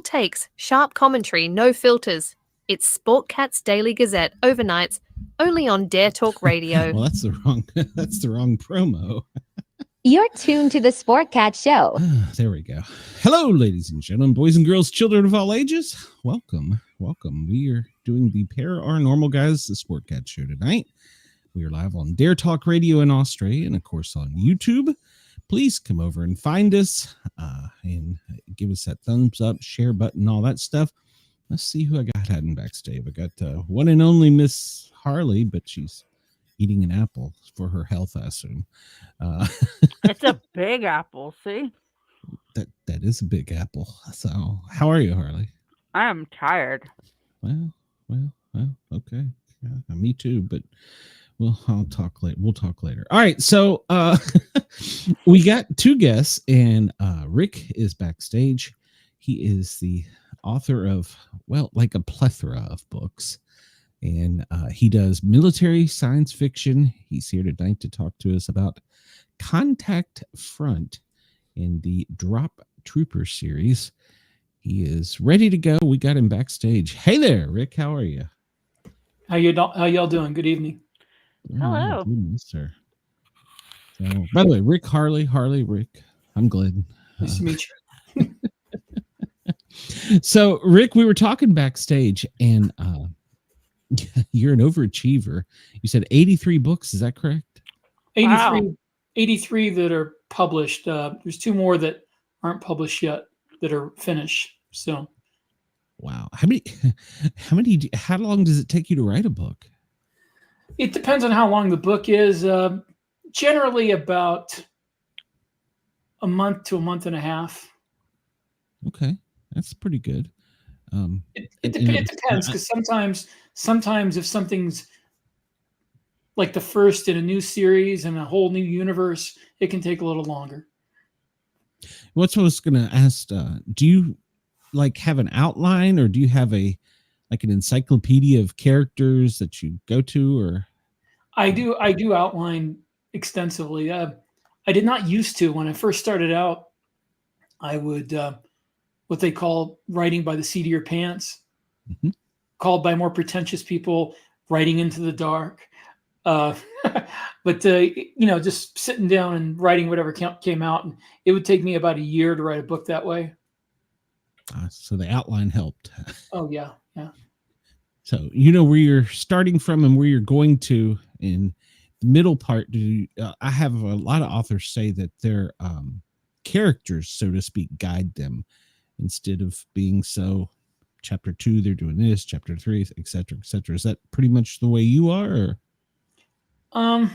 Bold takes, sharp commentary, no filters. It's Sportcat's Daily Gazette overnights, only on Dare Talk Radio. Well, that's the wrong promo. You're tuned to the Sportcat Show. There we go. Hello, ladies and gentlemen, boys and girls, children of all ages. Welcome. We are doing the Paranormal Guys, the Sportcat Show tonight. We are live on Dare Talk Radio in Australia and, of course, on YouTube. Please come over and find us and give us that thumbs up, share button, all that stuff. Let's see who I got hiding backstage. I got one and only Miss Harley, but she's eating an apple for her health, I assume. It's a big apple, see? That is a big apple. So, how are you, Harley? I am tired. Well, okay. Yeah, me too, but I'll talk later. We'll talk later. All right, so we got two guests, and Rick is backstage. He is the author of, like a plethora of books, and he does military science fiction. He's here tonight to talk to us about Contact Front in the Drop Trooper series. He is ready to go. We got him backstage. Hey there, Rick. How are you? How y'all doing? Good evening. Hello. Goodness, sir. So, by the way, Rick, Harley, Rick. I'm glad. Nice to meet you. So, Rick, we were talking backstage, and you're an overachiever. You said 83 books. Is that correct? 83 that are published. There's two more that aren't published yet that are finished. So, wow. How long does it take you to write a book? It depends on how long the book is. Generally about a month to a month and a half. Okay. That's pretty good. It depends, because sometimes if something's like the first in a new series and a whole new universe, it can take a little longer. What I was going to ask, do you have an outline, or do you have an encyclopedia of characters that you go to? Or I do outline extensively. I did not used to. When I first started out, I would what they call writing by the seat of your pants, called by more pretentious people writing into the dark. But just sitting down and writing whatever came out, and it would take me about a year to write a book that way. So the outline helped. Oh yeah. So you know where you're starting from and where you're going to. In the middle part, I have a lot of authors say that their characters, so to speak, guide them, instead of being so. Chapter 2, they're doing this. Chapter 3, etc., etc. Is that pretty much the way you are? Or?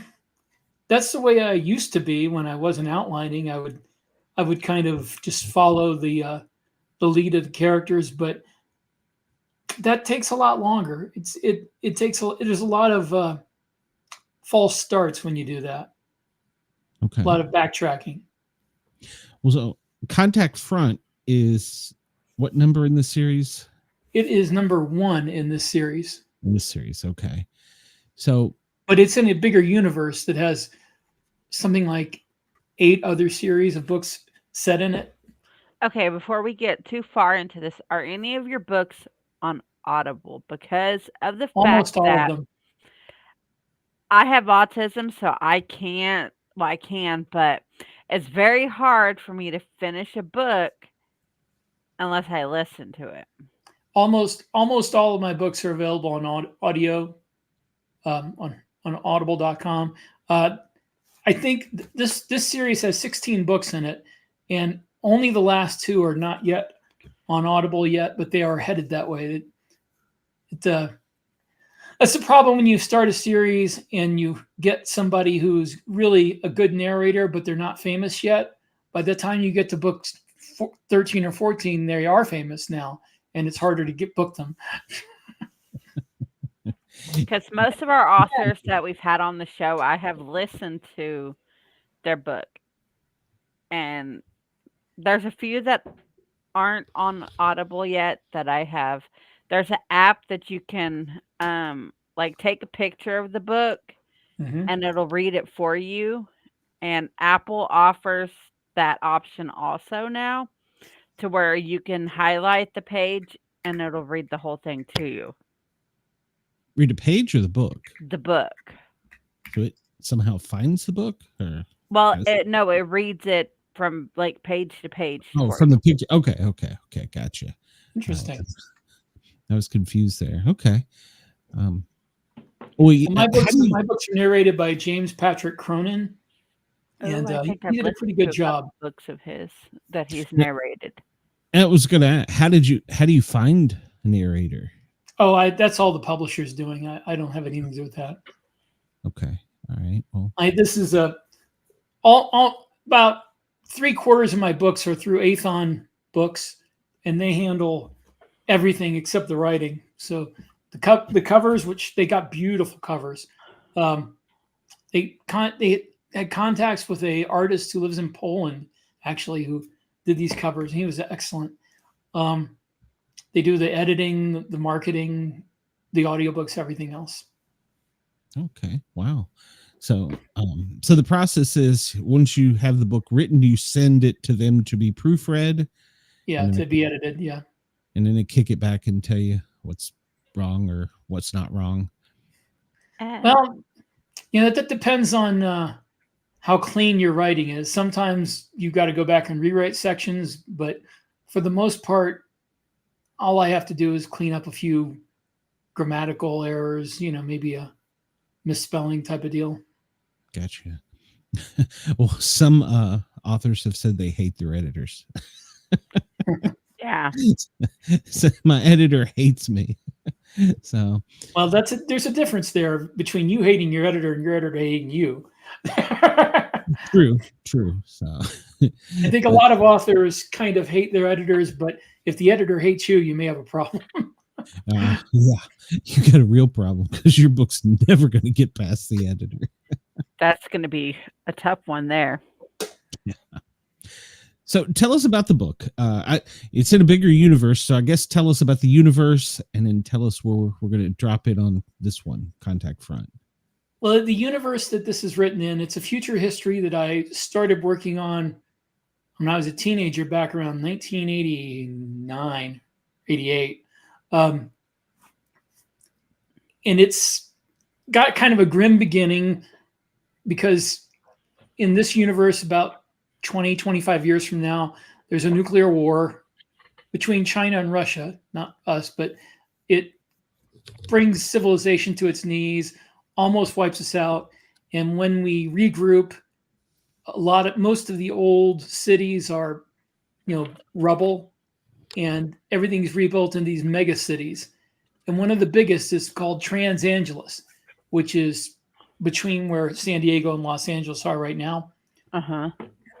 That's the way I used to be when I wasn't outlining. I would kind of just follow the lead of the characters, but that takes a lot longer. There's a lot of false starts when you do that. Okay. A lot of backtracking. Well, so Contact Front is what number in the series? It is number 1 in this series. Okay. So, but it's in a bigger universe that has something like 8 other series of books set in it. Okay, before we get too far into this, are any of your books on Audible? Because of the Almost fact all that of them. I have autism, so I can't, I can, but it's very hard for me to finish a book unless I listen to it. Almost all of my books are available on audio, on audible.com. I think this series has 16 books in it, and only the last 2 are not yet on Audible yet, but they are headed that way. That's the problem when you start a series and you get somebody who's really a good narrator, but they're not famous yet. By the time you get to books 13 or 14, they are famous now, and it's harder to book them. Because most of our authors that we've had on the show, I have listened to their book. And there's a few that aren't on Audible yet that I have. There's an app that you can take a picture of the book and it'll read it for you. And Apple offers that option also now. to where you can highlight the page and it'll read the whole thing to you. Read a page or the book? The book. So it somehow finds the book? Or Well, Has it? no, it reads it from like page to page. Oh, for from you. the picture. Okay. Gotcha. Interesting. I was confused there. Okay. Well, Well, my books are narrated by James Patrick Cronin, Oh, and I he think I've did a listened pretty to good job. books of his that he's narrated. I was gonna ask, how do you find a narrator? Oh, that's all the publisher's doing. I don't have anything to do with that. Okay. All right. Well, This is all about 3/4 of my books are through Athon Books, and they handle everything except the writing. So the covers, which they got beautiful covers. They had contacts with a artist who lives in Poland, actually, who did these covers. He was excellent. They do the editing, the marketing, the audiobooks, everything else. okay. Wow. So, so the process is once you have the book written, you send it to them to be proofread. Yeah, to be edited. Yeah. And then they kick it back and tell you what's wrong or what's not wrong. Well, that depends on how clean your writing is. Sometimes you got to go back and rewrite sections, but for the most part, all I have to do is clean up a few grammatical errors, maybe a misspelling type of deal. Gotcha. Well, some authors have said they hate their editors. Yeah. So my editor hates me. So, well, there's a difference there between you hating your editor and your editor hating you. True. So I think a lot of authors kind of hate their editors, but if the editor hates you, you may have a problem. yeah, you got a real problem because your book's never going to get past the editor. That's going to be a tough one there. Yeah. So tell us about the book. It's in a bigger universe, so I guess tell us about the universe, and then tell us where we're going to drop it on this one, Contact Front. Well, the universe that this is written in, it's a future history that I started working on when I was a teenager back around 1989, 88. And it's got kind of a grim beginning because in this universe, about 20, 25 years from now, there's a nuclear war between China and Russia, not us, but it brings civilization to its knees, almost wipes us out. And when we regroup, most of the old cities are, rubble, and everything's rebuilt in these mega cities. And one of the biggest is called Los Angeles, which is between where San Diego and Los Angeles are right now. Uh-huh.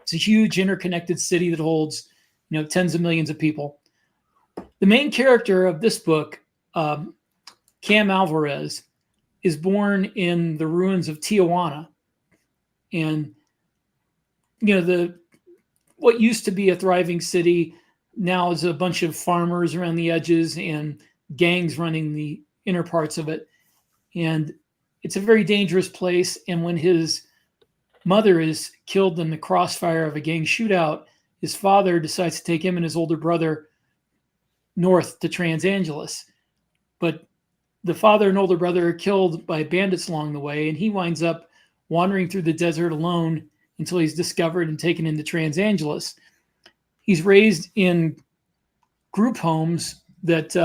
It's a huge interconnected city that holds, tens of millions of people. The main character of this book, Cam Alvarez, is born in the ruins of Tijuana. And, what used to be a thriving city now is a bunch of farmers around the edges and gangs running the inner parts of it. And it's a very dangerous place. And when his mother is killed in the crossfire of a gang shootout, his father decides to take him and his older brother north to Los Angeles. But the father and older brother are killed by bandits along the way, and he winds up wandering through the desert alone until he's discovered and taken into Los Angeles. He's raised in group homes that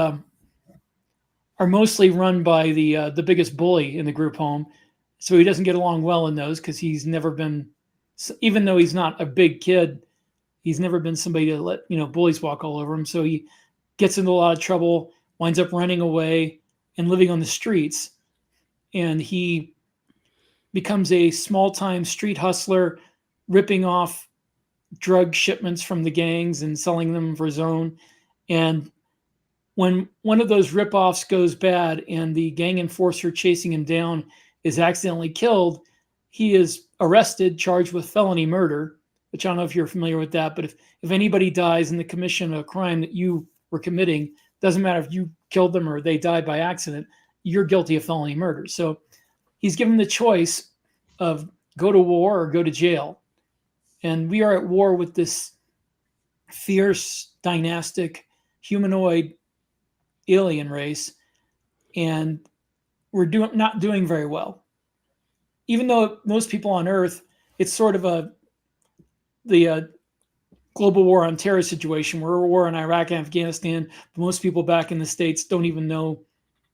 are mostly run by the biggest bully in the group home. So he doesn't get along well in those because he's never been, even though he's not a big kid, he's never been somebody to let, bullies walk all over him. So he gets into a lot of trouble, winds up running away and living on the streets. And he becomes a small-time street hustler, ripping off drug shipments from the gangs and selling them for his own. And when one of those rip-offs goes bad and the gang enforcer chasing him down is accidentally killed, he is arrested, charged with felony murder, which I don't know if you're familiar with that, but if anybody dies in the commission of a crime that you were committing, doesn't matter if you killed them or they died by accident, you're guilty of felony murder. So he's given the choice of go to war or go to jail. And we are at war with this fierce, dynastic humanoid alien race, and we're not doing very well. Even though most people on Earth, it's sort of the global war on terror situation. We're a war in Iraq and Afghanistan, but most people back in the States don't even know,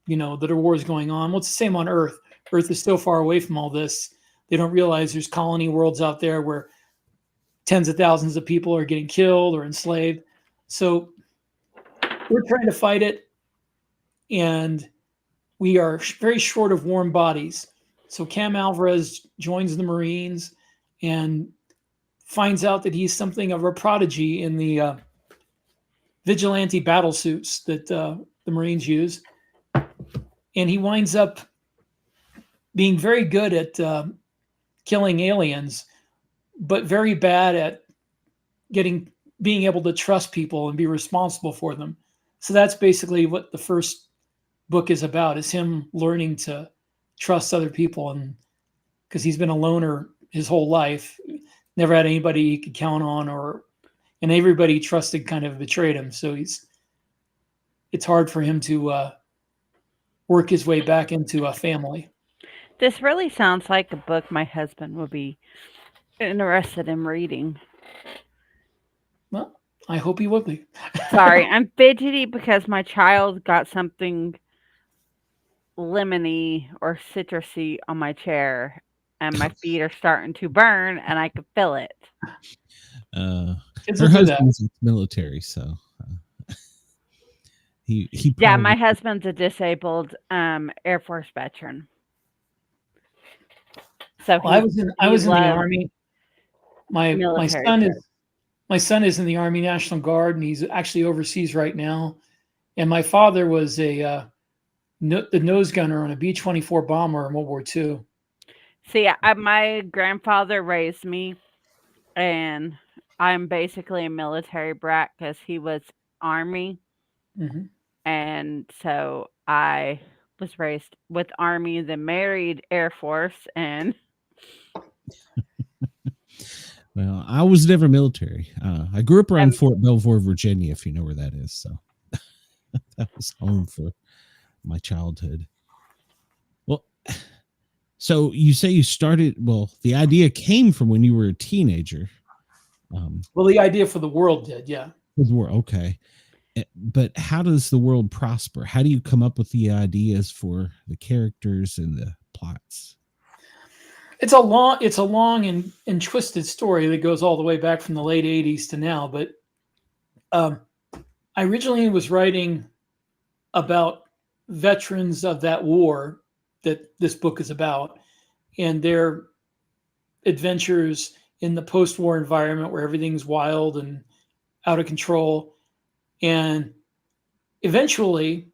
that a war is going on. Well, it's the same on Earth. Earth is so far away from all this. They don't realize there's colony worlds out there where tens of thousands of people are getting killed or enslaved. So we're trying to fight it, and we are very short of warm bodies. So Cam Alvarez joins the Marines and finds out that he's something of a prodigy in the vigilante battle suits that the Marines use. And he winds up being very good at killing aliens, but very bad at being able to trust people and be responsible for them. So that's basically what the first book is about, is him learning to trust other people. And because he's been a loner his whole life, never had anybody he could count on, and everybody he trusted kind of betrayed him. So it's hard for him to work his way back into a family. This really sounds like a book my husband would be interested in reading. Well, I hope he will be. Sorry, I'm fidgety because my child got something lemony or citrusy on my chair, and my feet are starting to burn, and I could feel it. Her husband's military, so he yeah, my husband's a disabled Air Force veteran. So I was in the Army. My son is in the Army National Guard, and he's actually overseas right now. And my father was the nose gunner on a B-24 bomber in World War II. See, my grandfather raised me, and I'm basically a military brat because he was Army. Mm-hmm. And so I was raised with Army, then married Air Force, and well, I was never military. I grew up around Fort Belvoir, Virginia, if you know where that is. So that was home for my childhood. Well, so you say you started, the idea came from when you were a teenager. Well, the idea for the world did, yeah. Okay. But how does the world prosper? How do you come up with the ideas for the characters and the plots? It's a long and twisted story that goes all the way back from the late 80s to now. But I originally was writing about veterans of that war that this book is about, and their adventures in the post-war environment where everything's wild and out of control. And eventually,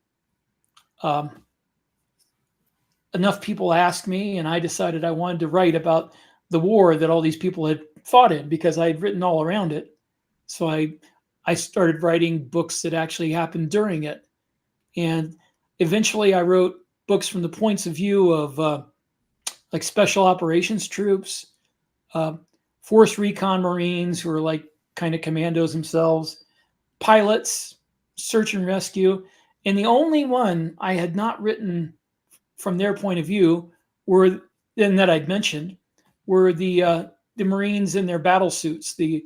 enough people asked me, and I decided I wanted to write about the war that all these people had fought in, because I had written all around it. So I started writing books that actually happened during it. And eventually I wrote books from the points of view of like special operations troops, force recon Marines who are like kind of commandos themselves, pilots, search and rescue. And the only one I had not written from their point of view that I'd mentioned were the Marines in their battle suits, the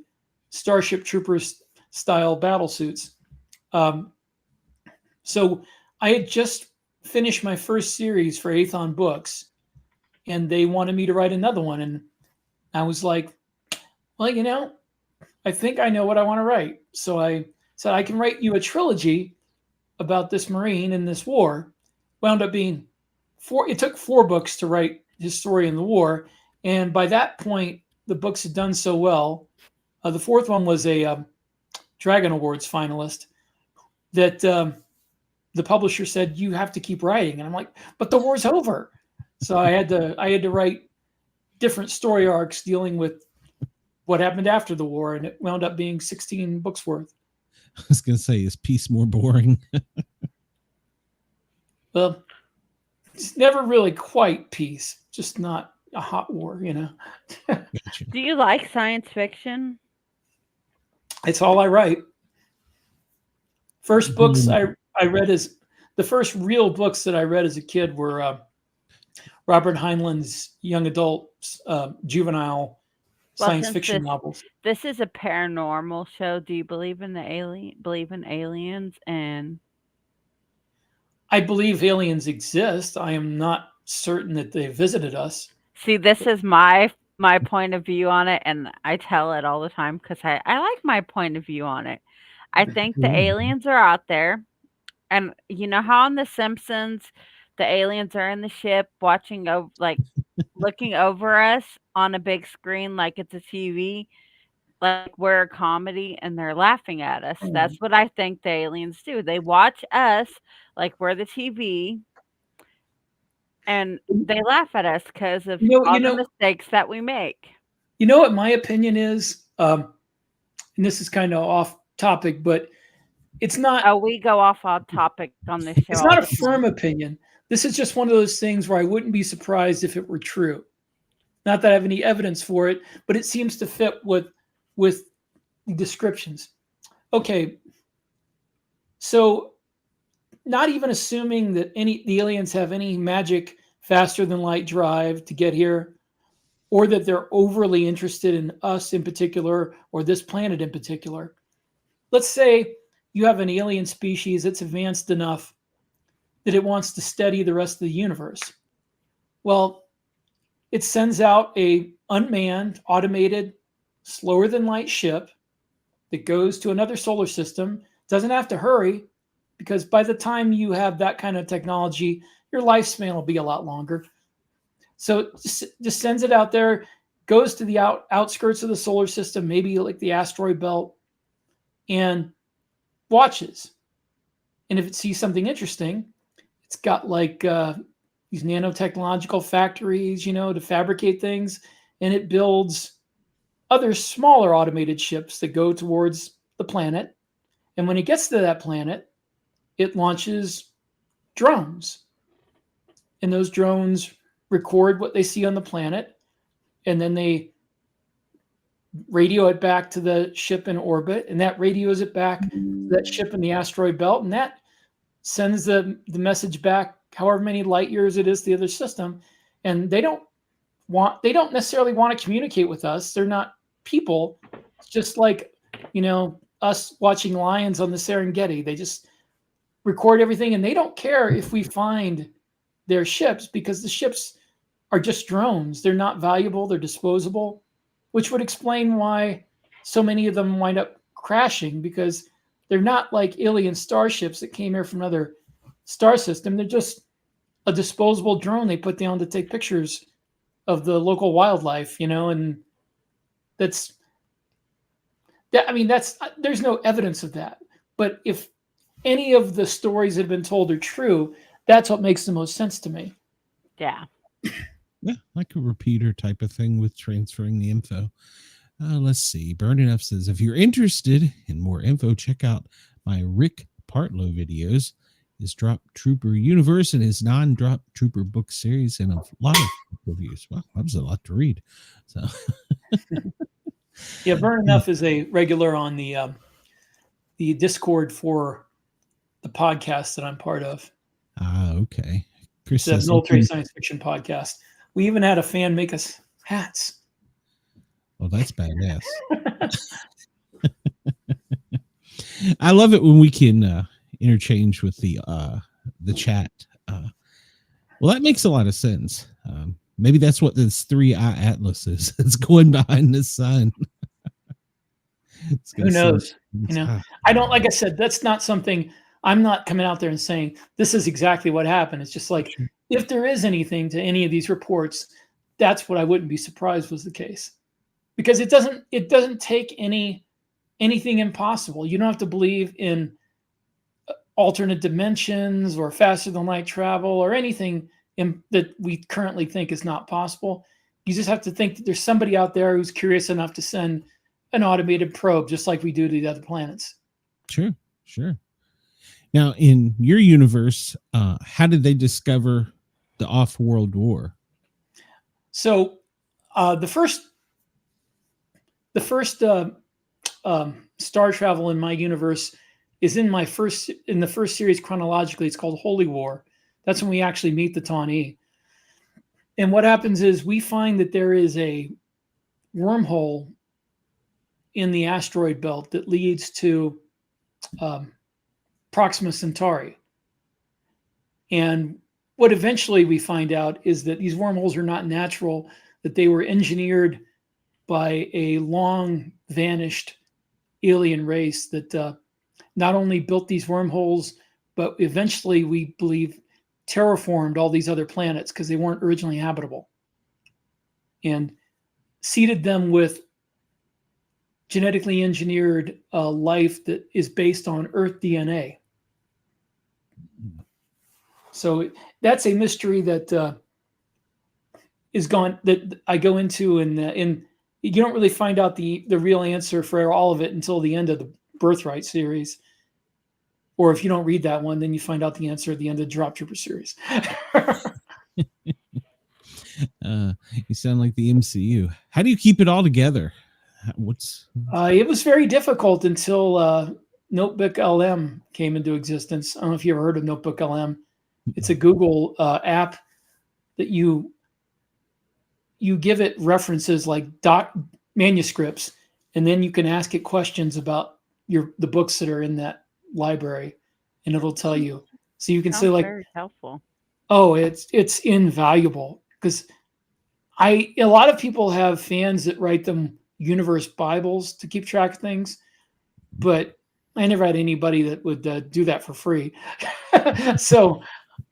Starship Troopers style battle suits. So I had just finished my first series for Aethon Books, and they wanted me to write another one. And I was like, well, I think I know what I want to write. So I said, I can write you a trilogy about this Marine in this war. Wound up being it took 4 books to write his story in the war. And by that point, the books had done so well. The 4th one was a Dragon Awards finalist that the publisher said, you have to keep writing. And I'm like, but the war's over. So I had to write different story arcs dealing with what happened after the war. And it wound up being 16 books worth. I was going to say, is peace more boring? Well, it's never really quite peace, just not a hot war, Gotcha. Do you like science fiction? It's all I write. First books I read as the first real books that I read as a kid were Robert Heinlein's young adult, juvenile science fiction novels. This is a paranormal show. Do you believe in aliens? And I believe aliens exist. I am not certain that they visited us. See, this is my point of view on it, and I tell it all the time because I like my point of view on it. I think the aliens are out there, and you know how on The Simpsons, the aliens are in the ship watching over, like looking over us on a big screen like it's a TV, like we're a comedy, and they're laughing at us. That's what I think the aliens do. They watch us like we're the TV, and they laugh at us because of all the mistakes that we make. You know what my opinion is? And this is kind of off topic, but it's not. Oh, we go off topic on this show. It's not a firm opinion. This is just one of those things where I wouldn't be surprised if it were true. Not that I have any evidence for it, but it seems to fit with descriptions. Okay. So not even assuming that the aliens have any magic faster than light drive to get here, or that they're overly interested in us in particular, or this planet in particular. Let's say you have an alien species that's advanced enough that it wants to study the rest of the universe. Well, it sends out a unmanned, automated, slower than light ship that goes to another solar system. Doesn't have to hurry, because by the time you have that kind of technology, your lifespan will be a lot longer. So just sends it out there, goes to the outskirts of the solar system, maybe like the asteroid belt, and watches. And if it sees something interesting, it's got like these nanotechnological factories, to fabricate things, and it builds other smaller automated ships that go towards the planet. And when it gets to that planet, it launches drones. And those drones record what they see on the planet, and then they radio it back to the ship in orbit, and that radios it back to that ship in the asteroid belt, and that sends the message back however many light years it is to the other system. And they don't necessarily want to communicate with us. They're not people. It's just like, us watching lions on the Serengeti. They just record everything, and they don't care if we find their ships, because the ships are just drones. They're not valuable. They're disposable, which would explain why so many of them wind up crashing, because they're not like alien starships that came here from another star system. They're just a disposable drone they put down to take pictures of the local wildlife, and there's no evidence of that. But if any of the stories that have been told are true, that's what makes the most sense to me. Yeah. Yeah, like a repeater type of thing with transferring the info. Let's see. Burn Enough says, if you're interested in more info, check out my Rick Partlow videos, his Drop Trooper universe, and his non-Drop Trooper book series, and a lot of reviews. Well, that was a lot to read. So, yeah, Burn Enough is a regular on the Discord for the podcast that I'm part of. Okay. Chris It's a military science fiction podcast. We even had a fan make us hats. Well, that's badass. I love it when we can interchange with the chat. Well, that makes a lot of sense. Maybe that's what this 3-eye atlas is. It's going behind the sun. Who knows? I don't, like I said, that's not something I'm not coming out there and saying this is exactly what happened. It's just like, if there is anything to any of these reports, that's what I wouldn't be surprised was the case, because it doesn't take anything impossible. You don't have to believe in alternate dimensions or faster than light travel or anything that we currently think is not possible. You just have to think that there's somebody out there who's curious enough to send an automated probe, just like we do to the other planets. Sure. Now, in your universe, how did they discover the off-world war? So, the first star travel in my universe is in the first series chronologically. It's called Holy War. That's when we actually meet the Tawny. And what happens is we find that there is a wormhole in the asteroid belt that leads to Proxima Centauri. And what eventually we find out is that these wormholes are not natural, that they were engineered by a long vanished alien race that not only built these wormholes, but eventually we believe terraformed all these other planets because they weren't originally habitable, and seeded them with genetically engineered life that is based on Earth DNA. So that's a mystery that is gone, that I go into, and you don't really find out the real answer for all of it until the end of the Birthright series. Or if you don't read that one, then you find out the answer at the end of the Drop Trooper series. You sound like the MCU. How do you keep it all together? It was very difficult until Notebook LM came into existence. I don't know if you ever heard of Notebook LM. It's a Google app that you give it references like manuscripts, and then you can ask it questions about the books that are in that library, and it'll tell you. So you can say like, very helpful. Oh, it's invaluable, because a lot of people have fans that write them universe Bibles to keep track of things, but I never had anybody that would do that for free. So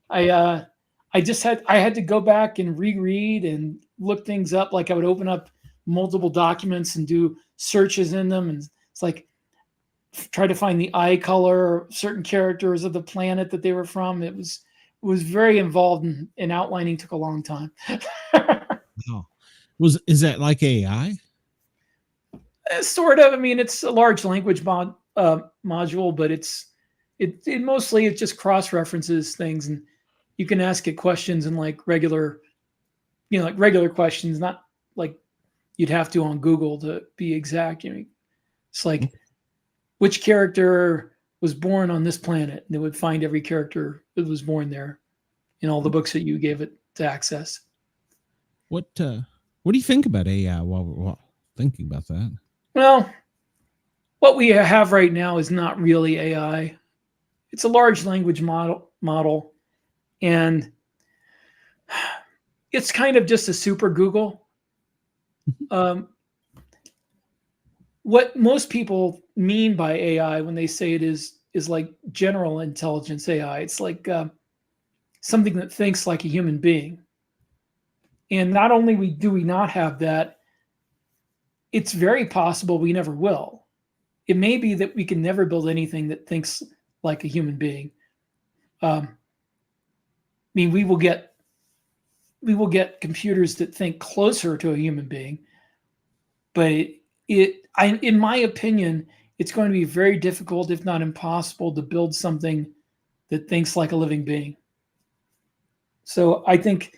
I had to go back and reread and look things up. Like I would open up multiple documents and do searches in them, and it's like try to find the eye color, certain characters of the planet that they were from. It was very involved, and outlining took a long time. Wow. Is that like AI? Sort of. I mean, it's a large language module, but it mostly it just cross references things, and you can ask it questions in like regular questions, not like you'd have to on Google to be exact. It's like, which character was born on this planet? And it would find every character that was born there in all the books that you gave it to access. What do you think about AI while we're thinking about that? Well, what we have right now is not really AI. It's a large language model, and it's kind of just a super Google. What most people mean by AI when they say it is like general intelligence AI. It's like something that thinks like a human being. And not only do we not have that, it's very possible we never will. It may be that we can never build anything that thinks like a human being. I mean, we will get computers that think closer to a human being, but in my opinion, it's going to be very difficult, if not impossible, to build something that thinks like a living being. So I think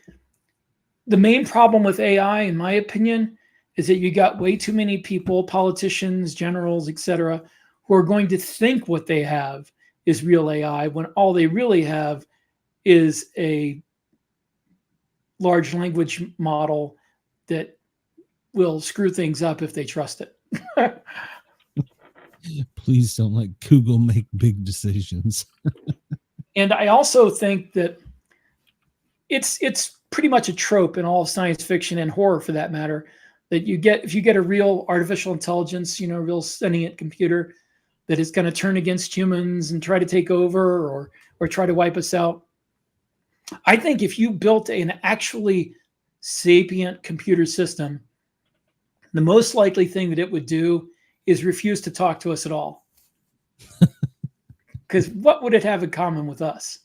the main problem with AI, in my opinion, is that you got way too many people, politicians, generals, etc., who are going to think what they have is real AI when all they really have is a large language model that will screw things up if they trust it. Please don't let Google make big decisions. And I also think that it's pretty much a trope in all of science fiction and horror, for that matter, that if you get a real artificial intelligence, a real sentient computer that is going to turn against humans and try to take over or try to wipe us out. I think if you built an actually sapient computer system, the most likely thing that it would do is refuse to talk to us at all. Because what would it have in common with us?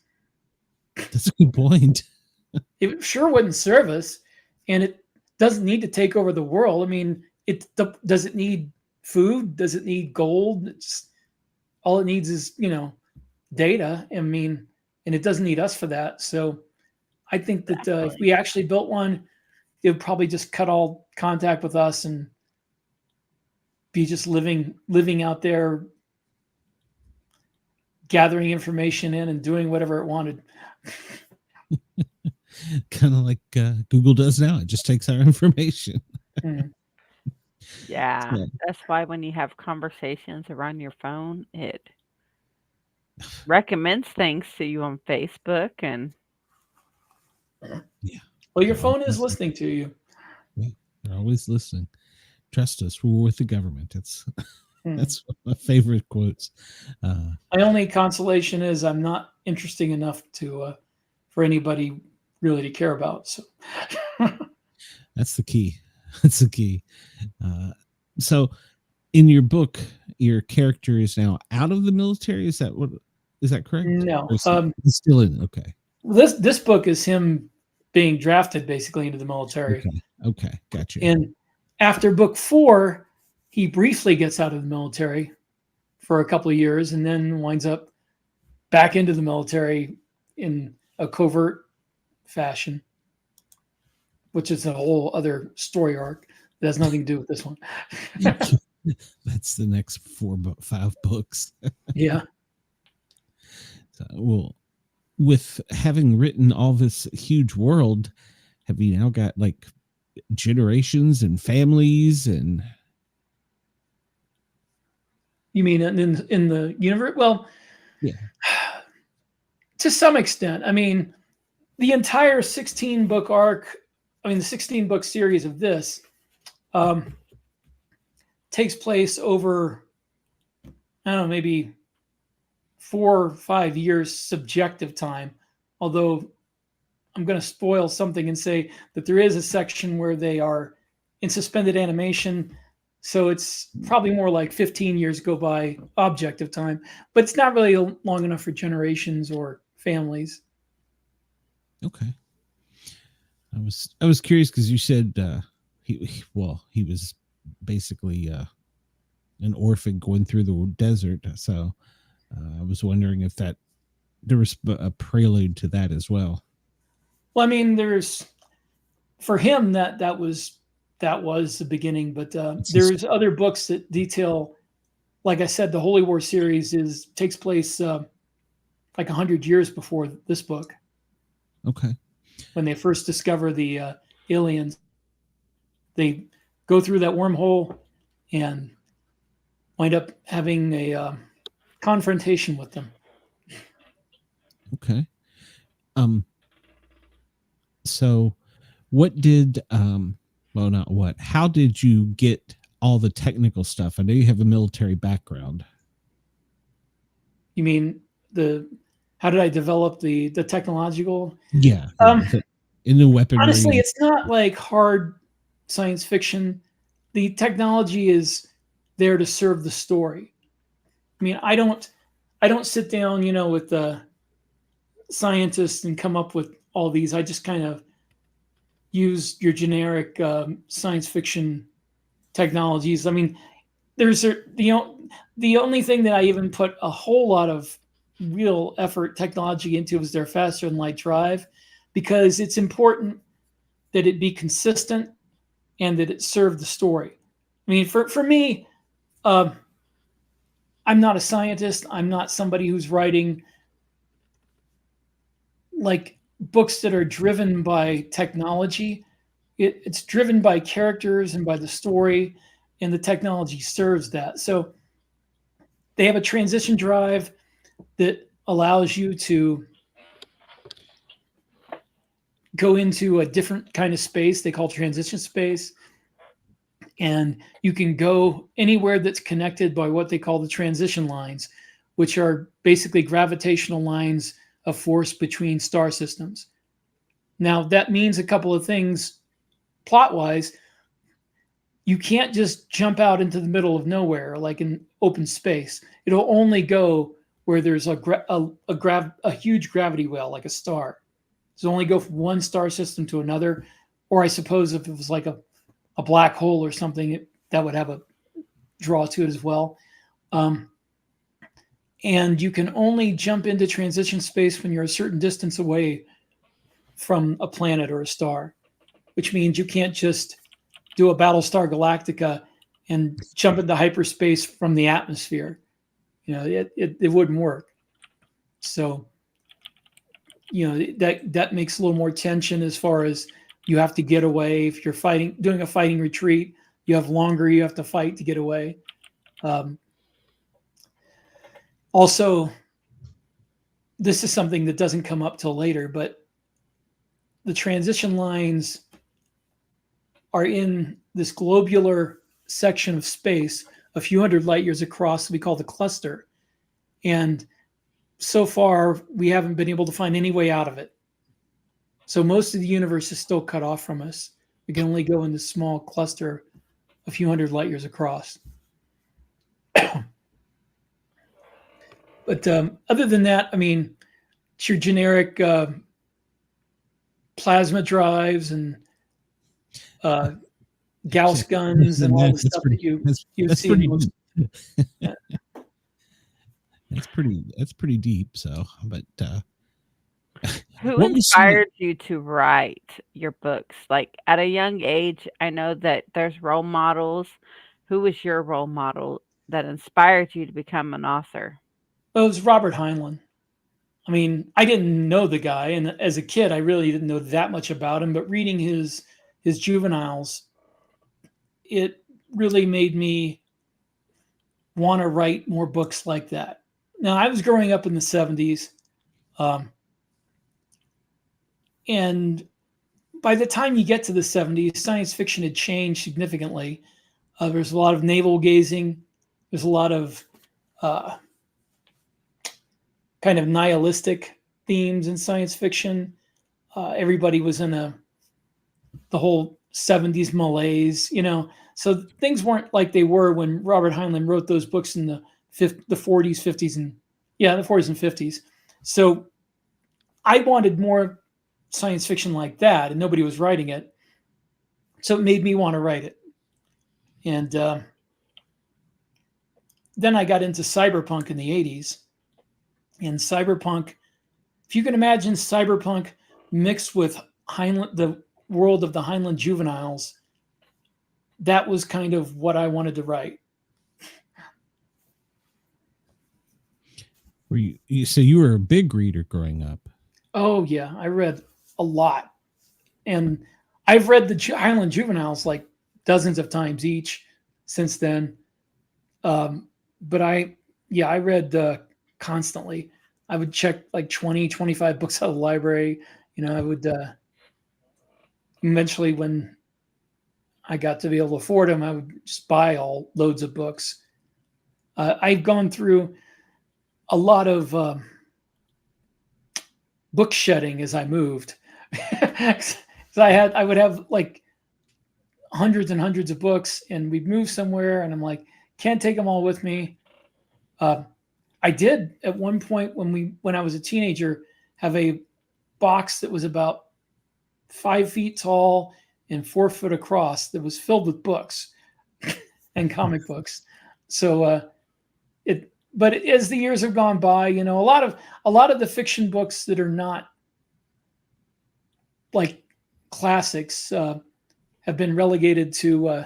That's a good point. It sure wouldn't serve us, and it doesn't need to take over the world. I mean, does it need food? Does it need gold? All it needs is, data. I mean, and it doesn't need us for that. So I think that if we actually built one, it would probably just cut all contact with us and be just living out there gathering information in and doing whatever it wanted. Kind of like Google does now. It just takes our information. Mm. Yeah, So- that's why when you have conversations around your phone, it recommends things to you on Facebook and Well, your phone is listening to you. They're always listening. Trust us, we're with the government. That's Mm. that's one of my favorite quotes. My only consolation is I'm not interesting enough to for anybody really to care about. So That's the key. That's the key. So, in your book, your character is now out of the military. Is that what? Is that correct? No. Or is he's still in. Okay. this book is him being drafted basically into the military. Okay. Okay. Gotcha. And after book 4, he briefly gets out of the military for a couple of years and then winds up back into the military in a covert fashion, which is a whole other story arc that has nothing to do with this one. That's the next 5 books. Yeah. So, well, with having written all this huge world, have you now got like generations and families and? You mean in the universe? Well, Yeah. To some extent. I mean, the entire 16-book arc, the 16-book series of this takes place over, I don't know, maybe 4 or 5 years subjective time. Although I'm going to spoil something and say that there is a section where they are in suspended animation. So it's probably more like 15 years go by objective time, but it's not really long enough for generations or families. Okay. I was curious because you said he was basically an orphan going through the desert. So I was wondering if there was a prelude to that as well. Well, there's for him that was the beginning, but there's other books that detail, like I said, the Holy War series takes place like 100 years before this book. Okay. When they first discover the aliens, they go through that wormhole and wind up having a confrontation with them. Okay. So what did how did you get all the technical stuff? I know you have a military background. You mean how did I develop the technological? Yeah. In the weaponry. Honestly, it's not like hard science fiction. The technology is there to serve the story. I don't sit down, with the scientists and come up with all these. I just kind of use your generic science fiction technologies. There's the only thing that I even put a whole lot of real effort technology into is their faster than light drive, because it's important that it be consistent and that it serve the story. For me, I'm not a scientist. I'm not somebody who's writing like books that are driven by technology. It's driven by characters and by the story, and the technology serves that. So they have a transition drive that allows you to go into a different kind of space they call transition space. And you can go anywhere that's connected by what they call the transition lines, which are basically gravitational lines of force between star systems. Now, that means a couple of things plot-wise. You can't just jump out into the middle of nowhere like in open space. It'll only go where there's a huge gravity well, like a star. It'll only go from one star system to another. Or I suppose if it was like a black hole or something, that would have a draw to it as well. And you can only jump into transition space when you're a certain distance away from a planet or a star, which means you can't just do a Battlestar Galactica and jump into hyperspace from the atmosphere. It wouldn't work. So, that makes a little more tension as far as you have to get away. If you're doing a fighting retreat, you have to fight to get away. Also, this is something that doesn't come up till later, but the transition lines are in this globular section of space a few hundred light years across, we call the cluster. And so far, we haven't been able to find any way out of it. So most of the universe is still cut off from us. We can only go in this small cluster a few hundred light years across. But other than that, I mean, it's your generic plasma drives and Gauss guns and all the stuff that you see. That's pretty deep. So, but who inspired you to write your books? Like at a young age, I know that there's role models. Who was your role model that inspired you to become an author? Well, it was Robert Heinlein. I mean, I didn't know the guy, and as a kid, I really didn't know that much about him. But reading his juveniles, it really made me want to write more books like that. Now, I was growing up in the 70s, and by the time you get to the 70s, science fiction had changed significantly. There's a lot of navel gazing. There's a lot of kind of nihilistic themes in science fiction. Everybody was in the whole 70s malaise, So things weren't like they were when Robert Heinlein wrote those books in the 40s, 50s, and the 40s and 50s. So I wanted more science fiction like that, and nobody was writing it. So it made me want to write it. And then I got into cyberpunk in the 80s. And cyberpunk, if you can imagine cyberpunk mixed with Heinlein, the world of the Heinlein juveniles, that was kind of what I wanted to write. So you were a big reader growing up? Oh yeah, I read a lot, and I've read the Heinlein juveniles like dozens of times each since then. But I read constantly. I would check like 20, 25 books out of the library. I would eventually, when I got to be able to afford them, I would just buy loads of books. I've gone through a lot of book shedding as I moved. So I would have like hundreds and hundreds of books, and we'd move somewhere, and I'm like, can't take them all with me. I did at one point when I was a teenager have a box that was about 5 feet tall and 4 foot across that was filled with books and comic books. So but as the years have gone by, a lot of the fiction books that are not like classics have been relegated to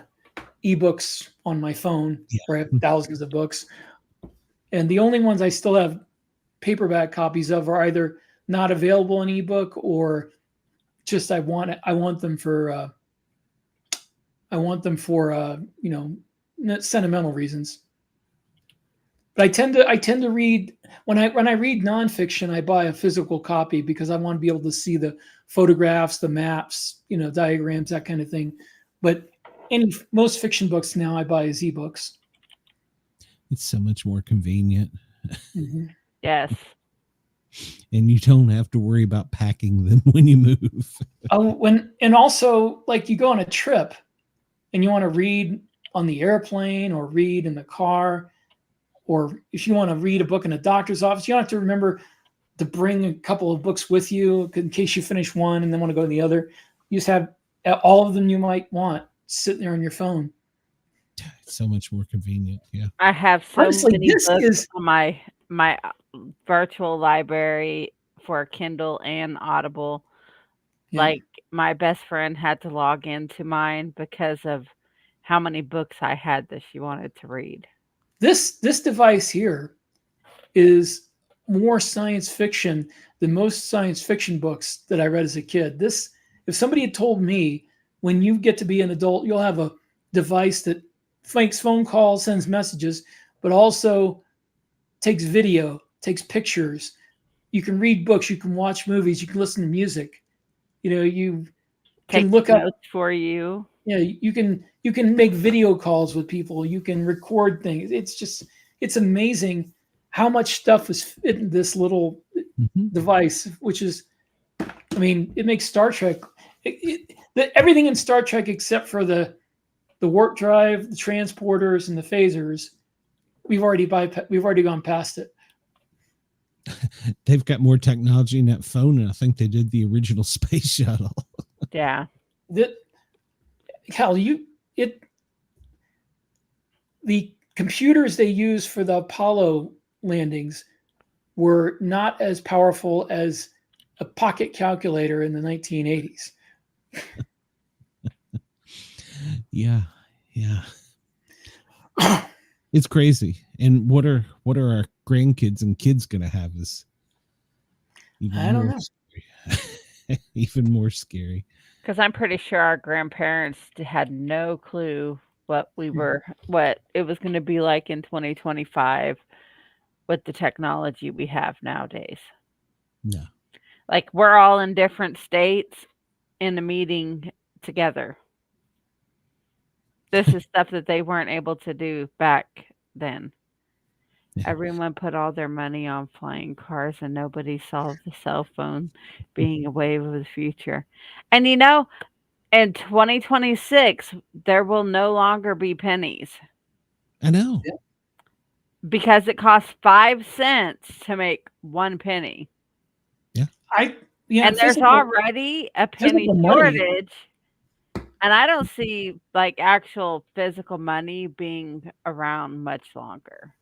ebooks on my phone, where I have thousands of books. And the only ones I still have paperback copies of are either not available in ebook or just I want them for sentimental reasons. But I tend to read when I read nonfiction, I buy a physical copy because I want to be able to see the photographs, the maps, diagrams, that kind of thing. But most fiction books now I buy as ebooks. It's so much more convenient. Mm-hmm. Yes. And you don't have to worry about packing them when you move. And also, like, you go on a trip and you want to read on the airplane or read in the car, or if you want to read a book in a doctor's office, you don't have to remember to bring a couple of books with you in case you finish one and then want to go to the other. You just have all of them you might want sitting there on your phone. It's so much more convenient. Yeah. I have so Honestly, many books on my virtual library for Kindle and Audible. Yeah. Like, my best friend had to log into mine because of how many books I had that she wanted to read. This device here is more science fiction than most science fiction books that I read as a kid. If somebody had told me when you get to be an adult, you'll have a device that makes phone calls, sends messages, but also takes video, takes pictures. You can read books, you can watch movies, you can listen to music. You can look up notes for you. you can make video calls with people, you can record things. It's amazing how much stuff is fit in this little device, which is, it makes Star Trek, everything in Star Trek except for the warp drive, the transporters, and the phasers, we've already gone past it. They've got more technology in that phone than I think they did the original space shuttle. Yeah. Cal, the computers they used for the Apollo landings were not as powerful as a pocket calculator in the 1980s. Yeah. It's crazy. And what are our grandkids and kids going to have is I don't know. even more scary. Because I'm pretty sure our grandparents had no clue what it was going to be like in 2025 with the technology we have nowadays. No. Like, we're all in different states in a meeting together. This is stuff that they weren't able to do back then. Yeah. Everyone put all their money on flying cars, and nobody saw the cell phone being a wave of the future. And in 2026, there will no longer be pennies. I know. Because it costs 5 cents to make 1 penny. Yeah. And there's already a penny shortage. And I don't see actual physical money being around much longer.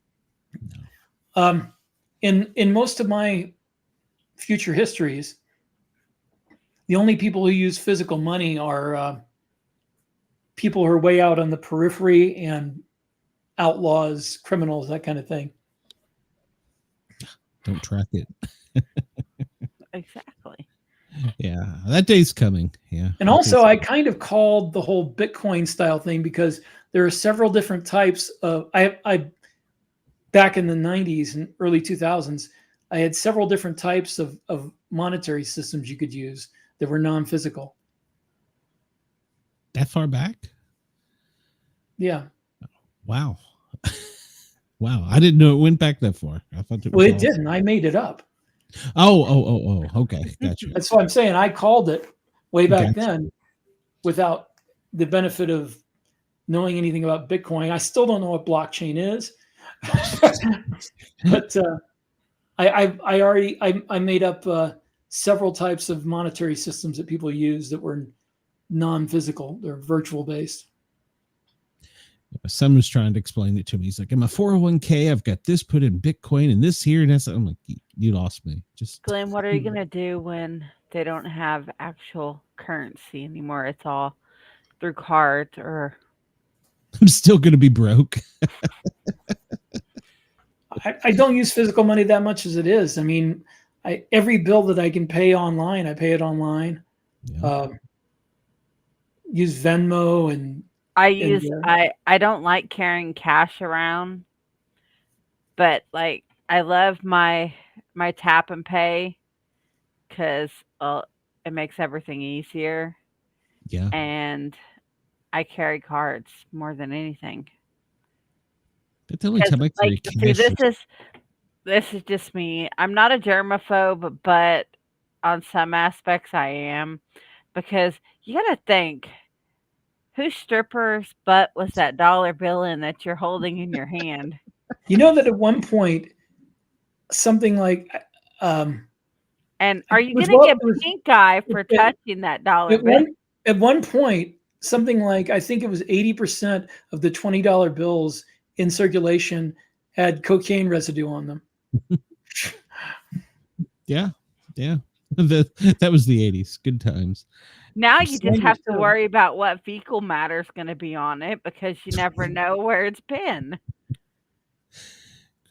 In most of my future histories, the only people who use physical money are people who are way out on the periphery and outlaws, criminals, that kind of thing. Don't track it. Exactly. Yeah, that day's coming. Yeah. And also, I kind of called the whole Bitcoin style thing because there are several different types of. I back in the 90s and early 2000s, I had several different types of monetary systems you could use that were non-physical. That far back? Yeah. Wow. Wow. I didn't know it went back that far. I thought it was it didn't. I made it up. Oh. Okay. Gotcha. That's what I'm saying. I called it way back then without the benefit of knowing anything about Bitcoin. I still don't know what blockchain is. But I made up several types of monetary systems that people use that were non-physical. They're virtual based. My son was trying to explain it to me. He's like, in my 401k, I've got this put in Bitcoin and this here and that's. I'm like, you lost me. Just Glenn, what are you gonna do when they don't have actual currency anymore? It's all through cards or. I'm still gonna be broke. I don't use physical money that much as it is. I mean, every bill that I can pay online, I pay it online. Yeah. Use Venmo and I don't like carrying cash around, but I love my tap and pay because it makes everything easier. Yeah. And I carry cards more than anything. That's the only time I carry cash. See, this is just me. I'm not a germaphobe, but on some aspects I am, because you got to think, whose stripper's butt was that dollar bill in that you're holding in your hand? You know that at one point, something like and are you going to get pink eye for touching that dollar bill? At one point, something like, I think it was 80% of the $20 bills in circulation had cocaine residue on them. Yeah. That was the 80s. Good times. Now you just have to worry about what fecal matter is going to be on it because you never know where it's been.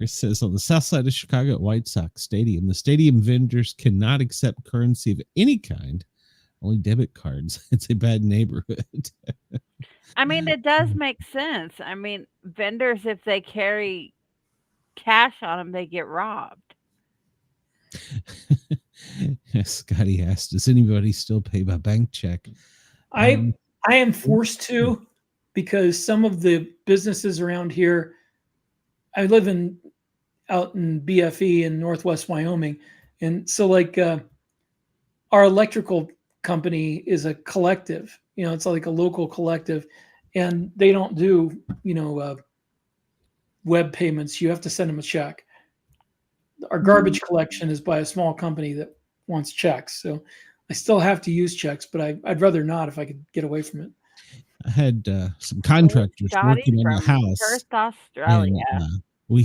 Chris says on the south side of Chicago at White Sox Stadium, the stadium vendors cannot accept currency of any kind, only debit cards. It's a bad neighborhood. I mean, it does make sense. I mean, vendors, if they carry cash on them, they get robbed. Scotty asked, does anybody still pay by bank check? I am forced to, because some of the businesses around here, I live out in BFE in Northwest Wyoming. And so like our electrical company is a collective, it's like a local collective, and they don't do, web payments. You have to send them a check. Our garbage collection is by a small company that wants checks. So I still have to use checks, but I'd rather not if I could get away from it. I had some contractors Scotty working on the from house. Perth, Australia. And, we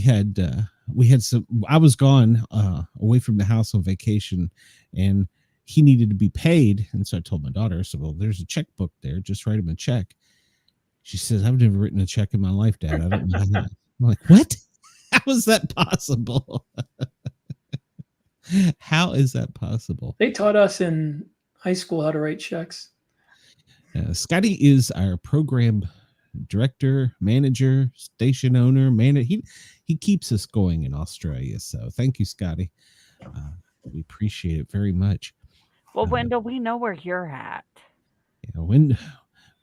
had some. I was gone away from the house on vacation, and he needed to be paid. And so I told my daughter, I said, "Well, there's a checkbook there. Just write him a check." She says, "I've never written a check in my life, Dad. I don't know how." I'm like, "What? How is that possible? How is that possible?" They taught us in high school how to write checks. Scotty is our program director, manager, station owner, he keeps us going in Australia. So thank you, Scotty. We appreciate it very much. Well, Wendell, we know where you're at. Yeah,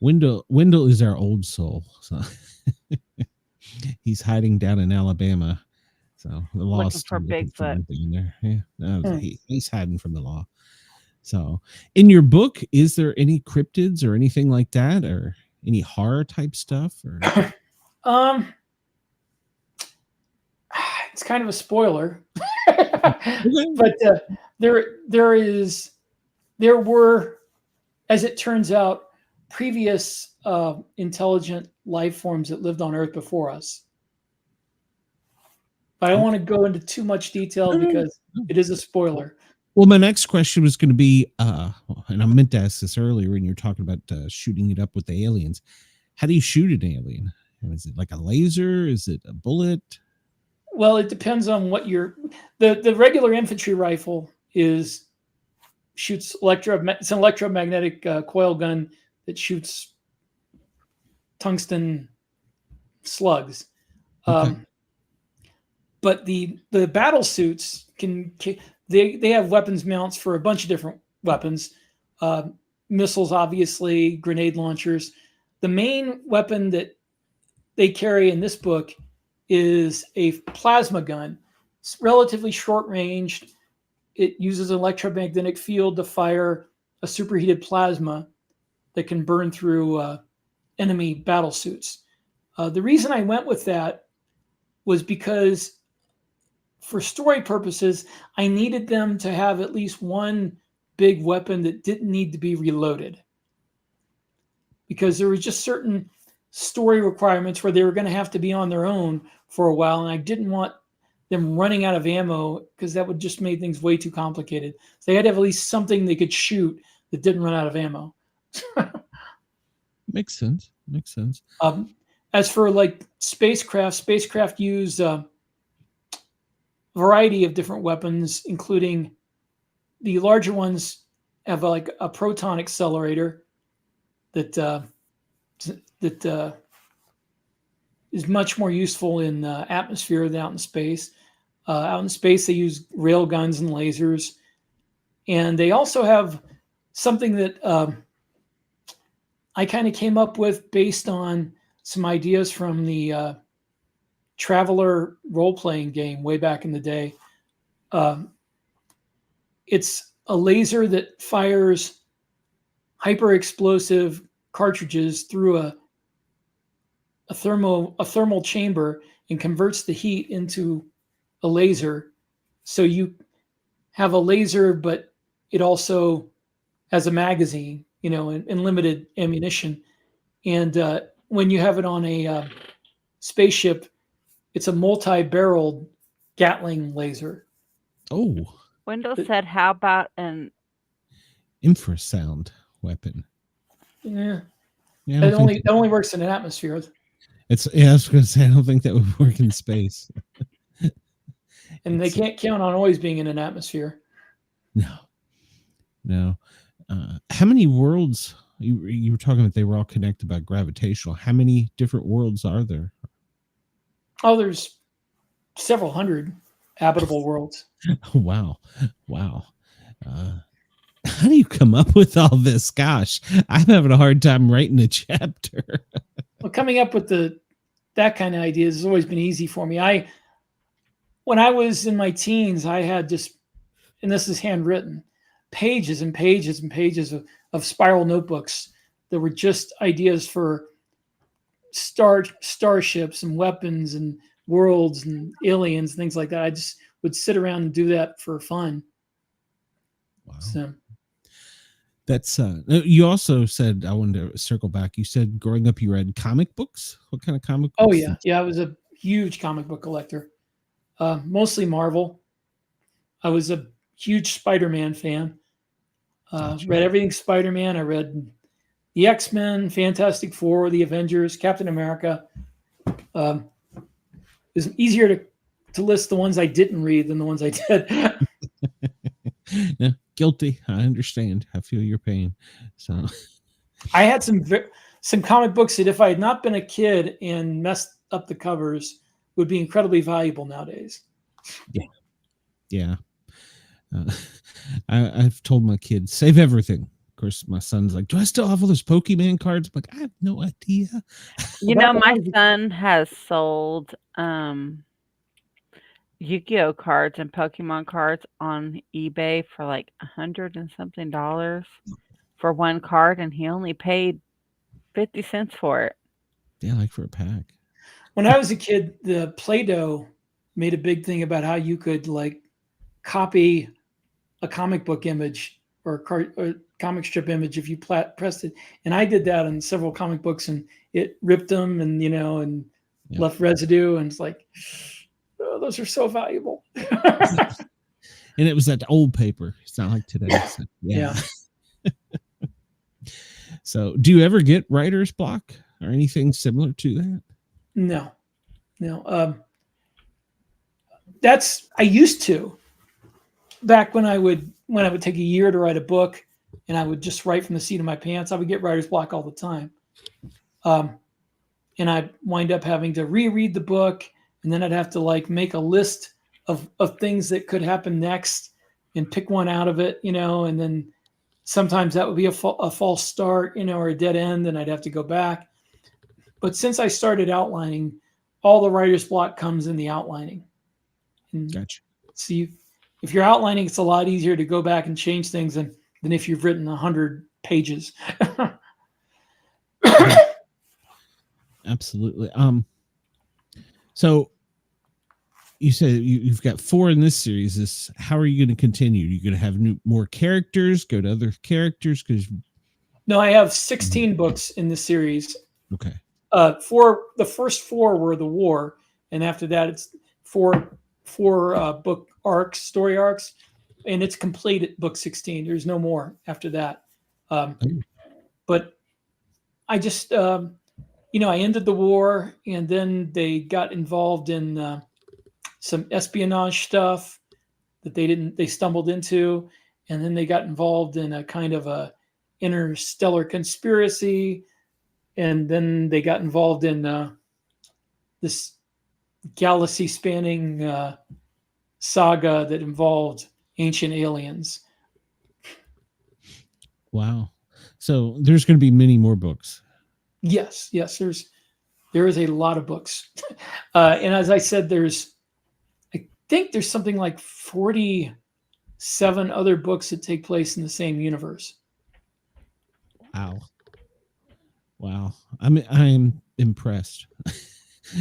Wendell is our old soul. So he's hiding down in Alabama. So the law Looking for Bigfoot. There. Yeah, he's hiding from the law. So in your book, is there any cryptids or anything like that, or any horror type stuff? Or it's kind of a spoiler, but there were, as it turns out, previous intelligent life forms that lived on Earth before us. But I don't want to go into too much detail because it is a spoiler. Well, my next question was going to be, and I meant to ask this earlier when you were talking about shooting it up with the aliens. How do you shoot an alien? Is it like a laser? Is it a bullet? Well, it depends on what the regular infantry rifle shoots it's an electromagnetic coil gun that shoots tungsten slugs. Okay. But the battle suits they have weapons mounts for a bunch of different weapons, missiles, obviously, grenade launchers. The main weapon that they carry in this book is a plasma gun. It's relatively short ranged. It uses an electromagnetic field to fire a superheated plasma that can burn through enemy battle suits. The reason I went with that was because, for story purposes, I needed them to have at least one big weapon that didn't need to be reloaded, because there was just certain story requirements where they were going to have to be on their own for a while, and I didn't want them running out of ammo because that would just make things way too complicated. So they had to have at least something they could shoot that didn't run out of ammo. Makes sense. As for like spacecraft use a variety of different weapons, including the larger ones have like a proton accelerator that is much more useful in atmosphere than out in space. Out in space, they use rail guns and lasers, and they also have something that I kind of came up with based on some ideas from the Traveler role-playing game way back in the day. It's a laser that fires hyper-explosive cartridges through a thermal chamber and converts the heat into a laser. So you have a laser, but it also has a magazine, and limited ammunition. And when you have it on a spaceship, it's a multi-barreled Gatling laser. Oh. Wendell said, how about an infrasound weapon? Yeah. It only works in an atmosphere. I was going to say, I don't think that would work in space. and they can't count on always being in an atmosphere. No. How many worlds you were talking about? They were all connected by gravitational. How many different worlds are there? Oh, there's several hundred habitable worlds. Wow. How do you come up with all this? Gosh, I'm having a hard time writing a chapter. Well, coming up with that kind of ideas has always been easy for me. When I was in my teens, I had just, and this is handwritten, pages and pages and pages of spiral notebooks that were just ideas for starships and weapons and worlds and aliens, things like that. I just would sit around and do that for fun. Wow. So that's you also said, I wanted to circle back. You said growing up you read comic books. What kind of comic books? Oh yeah. I was a huge comic book collector. Mostly Marvel. I was a huge Spider-Man fan. Gotcha. Read everything Spider-Man. I read the X-Men, Fantastic Four, the Avengers, Captain America. It was easier to list the ones I didn't read than the ones I did. Yeah, guilty. I understand. I feel your pain. So I had some comic books that if I had not been a kid and messed up the covers would be incredibly valuable nowadays. Yeah. I've told my kids, save everything. Of course, my son's like, do I still have all those Pokemon cards? I'm like, I have no idea. You know, my son has sold Yu-Gi-Oh cards and Pokemon cards on eBay for like $100 and something for one card, and he only paid 50 cents for it. Yeah, like for a pack. When I was a kid, the Play-Doh made a big thing about how you could like copy a comic book image or comic strip image if you pressed it. And I did that on several comic books, and it ripped them and, and left residue. And it's like, oh, those are so valuable. And it was that old paper. It's not like today. So, yeah. So do you ever get writer's block or anything similar to that? No. I used to, back when I would take a year to write a book and I would just write from the seat of my pants, I would get writer's block all the time. And I'd wind up having to reread the book, and then I'd have to like make a list of things that could happen next and pick one out of it, and then sometimes that would be a false start, or a dead end, and I'd have to go back. But since I started outlining, all the writer's block comes in the outlining. And gotcha. So if you're outlining, it's a lot easier to go back and change things than if you've written 100 pages. Absolutely. So you said you've got 4 in this series. How are you going to continue? Are you going to have more characters, go to other characters? No, I have 16 books in the series. Okay. The first 4 were the war, and after that it's four book arcs, story arcs, and it's complete at book 16. There's no more after that. But I just, I ended the war, and then they got involved in some espionage stuff that they stumbled into, and then they got involved in a kind of a interstellar conspiracy, and then they got involved in this galaxy-spanning saga that involved ancient aliens. Wow. So there's going to be many more books. Yes. There is a lot of books. And as I said, I think there's something like 47 other books that take place in the same universe. Wow. I'm impressed.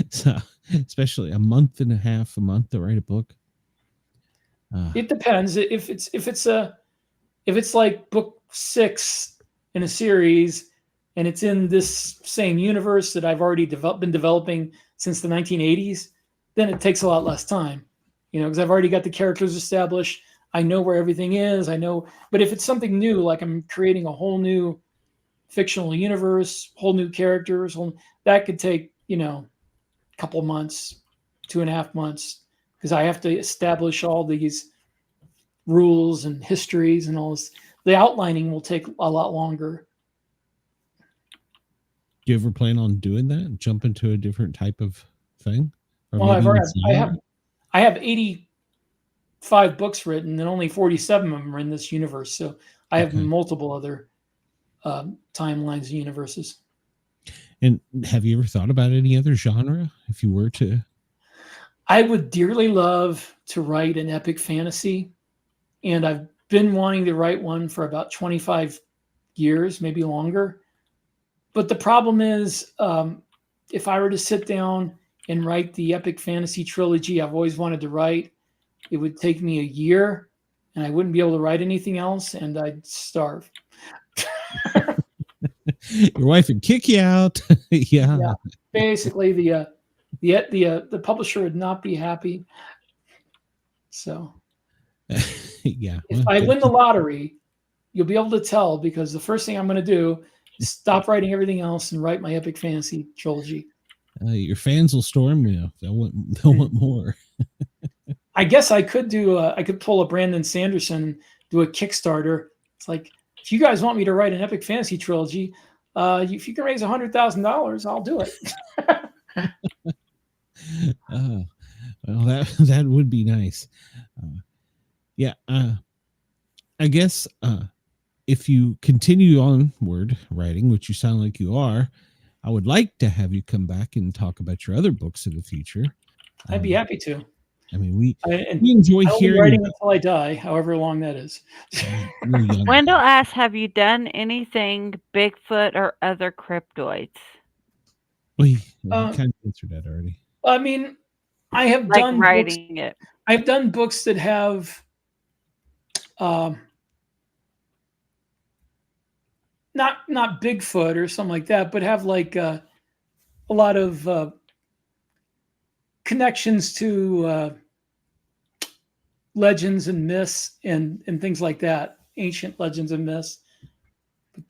So, especially a month to write a book. It depends. If it's like book 6 in a series, and it's in this same universe that I've already been developing since the 1980s, then it takes a lot less time, because I've already got the characters established. I know where everything is. But if it's something new, like I'm creating a whole new fictional universe, whole new characters, that could take, a couple months, 2.5 months. because I have to establish all these rules and histories and all this. The outlining will take a lot longer. Do you ever plan on doing that? Jump into a different type of thing? Or Well, maybe I have 85 books written, and only 47 of them are in this universe. So I have multiple other timelines and universes. And have you ever thought about any other genre? If you were to, I would dearly love to write an epic fantasy, and I've been wanting to write one for about 25 years, maybe longer. But the problem is, if I were to sit down and write the epic fantasy trilogy I've always wanted to write, it would take me a year, and I wouldn't be able to write anything else, and I'd starve. your wife would kick you out. Yeah. Basically, the publisher would not be happy. So, Yeah. if I win the lottery, you'll be able to tell, because the first thing I'm going to do is stop writing everything else and write my epic fantasy trilogy. Your fans will storm you. They'll want more. I guess I could pull a Brandon Sanderson, do a Kickstarter. It's like, if you guys want me to write an epic fantasy trilogy, if you can raise $100,000, I'll do it. Well, that would be nice. I guess if you continue onward writing, which you sound like you are, I would like to have you come back and talk about your other books in the future. I'd be happy to. I mean, we enjoy hearing writing until I die, however long that is. Wendell asks, have you done anything Bigfoot or other cryptoids? We kind of answered that already. I mean, I have Like done writing books, it. I've done books that have not Bigfoot or something like that, but have like a lot of connections to legends and myths and things like that, ancient legends and myths,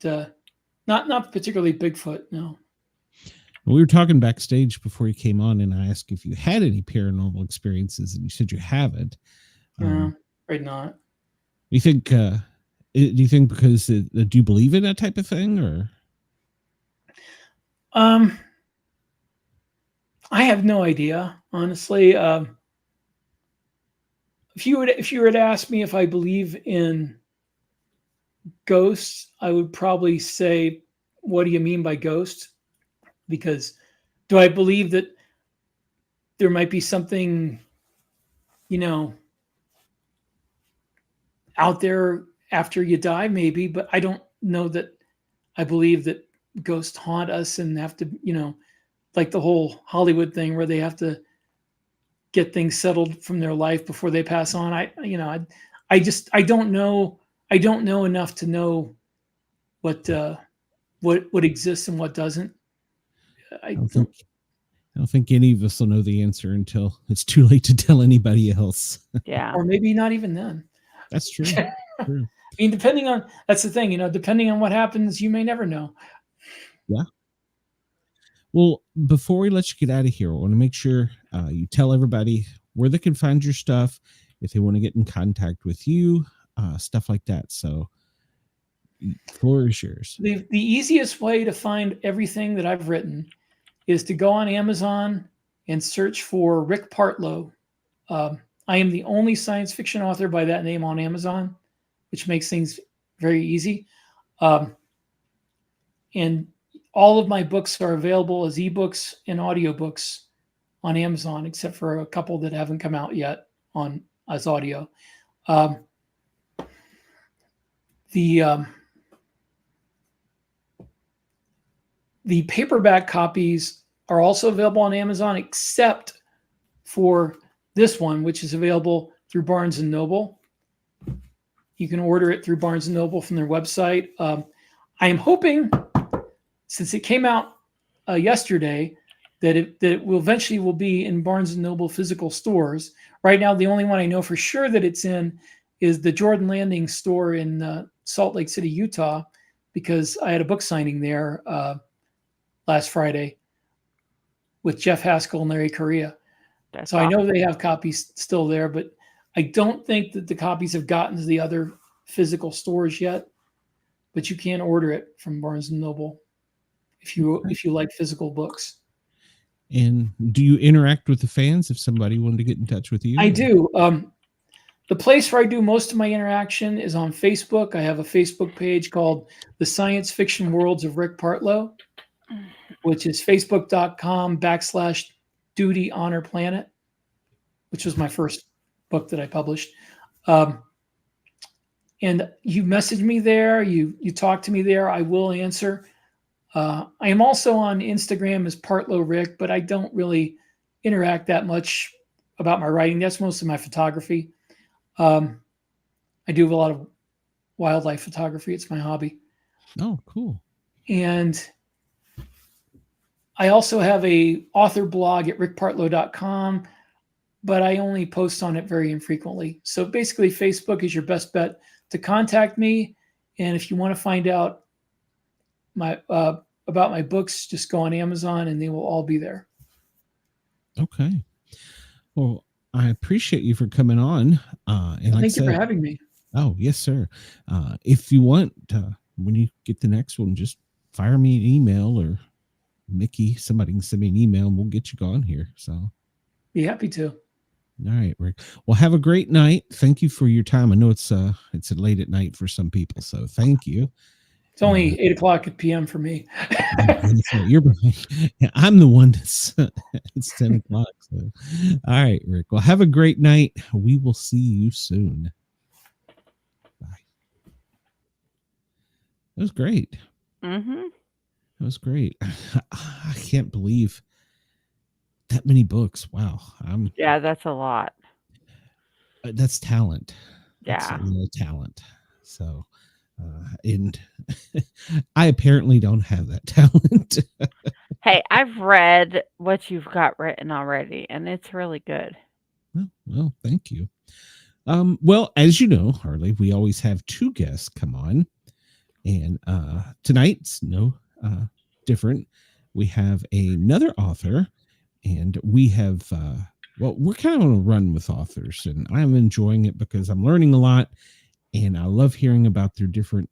but not particularly Bigfoot. No. We were talking backstage before you came on, and I asked if you had any paranormal experiences, and you said you haven't. Right, not. You think? Do you think because do you believe in that type of thing, or? I have no idea, honestly. If you were to ask me if I believe in ghosts, I would probably say, "What do you mean by ghosts?" Because do I believe that there might be something, out there after you die? Maybe, but I don't know that I believe that ghosts haunt us and have to, like the whole Hollywood thing where they have to get things settled from their life before they pass on. I don't know. I don't know enough to know what exists and what doesn't. I don't think any of us will know the answer until it's too late to tell anybody else. Yeah. Or maybe not even then. That's true. True. I mean, that's the thing, depending on what happens, you may never know. Yeah. Well, before we let you get out of here, I want to make sure you tell everybody where they can find your stuff, if they want to get in contact with you, stuff like that. So the floor is yours. The easiest way to find everything that I've written is to go on Amazon and search for Rick Partlow. I am the only science fiction author by that name on Amazon, which makes things very easy. And all of my books are available as ebooks and audiobooks on Amazon, except for a couple that haven't come out yet as audio. The paperback copies are also available on Amazon, except for this one, which is available through Barnes & Noble. You can order it through Barnes & Noble from their website. I am hoping, since it came out yesterday, that it will eventually be in Barnes & Noble physical stores. Right now, the only one I know for sure that it's in is the Jordan Landing store in Salt Lake City, Utah, because I had a book signing there last Friday with Jeff Haskell and Larry Correa. That's So I know awesome. they have copies still there, but I don't think that the copies have gotten to the other physical stores yet. But you can order it from Barnes and Noble if you like physical books. And do you interact with the fans if somebody wanted to get in touch with you? I do. The place where I do most of my interaction is on Facebook. I have a Facebook page called The Science Fiction Worlds of Rick Partlow, which is facebook.com/Duty Honor Planet, which was my first book that I published. And you message me there, you talk to me there, I will answer. I am also on Instagram as Partlow Rick, but I don't really interact that much about my writing. That's most of my photography. I do have a lot of wildlife photography. It's my hobby. Oh, cool. And I also have a author blog at rickpartlow.com, but I only post on it very infrequently. So basically, Facebook is your best bet to contact me. And if you want to find out about my books, just go on Amazon and they will all be there. Okay. Well, I appreciate you for coming on. And Thank you for having me. Oh, yes, sir. If you want, when you get the next one, just fire me an email, or Mickey, somebody can send me an email and we'll get you on here. So Be happy to. all right, Rick. Well, have a great night. Thank you for your time. I know it's late at night for some people, so thank you. It's only 8:00 p.m. for me. I'm the one that's it's 10 o'clock. So. All right, Rick. Well, have a great night. We will see you soon. Bye. That was great. Mm-hmm. That was great. I can't believe that many books. Wow. Yeah, that's a lot. That's talent. Yeah. That's a lot of talent. So, and I apparently don't have that talent. Hey, I've read what you've got written already, and it's really good. Well, thank you. Well, as you know, Harley, we always have two guests come on, and tonight's no different. We have another author, and we have we're kind of on a run with authors, and I'm enjoying it because I'm learning a lot, and I love hearing about their different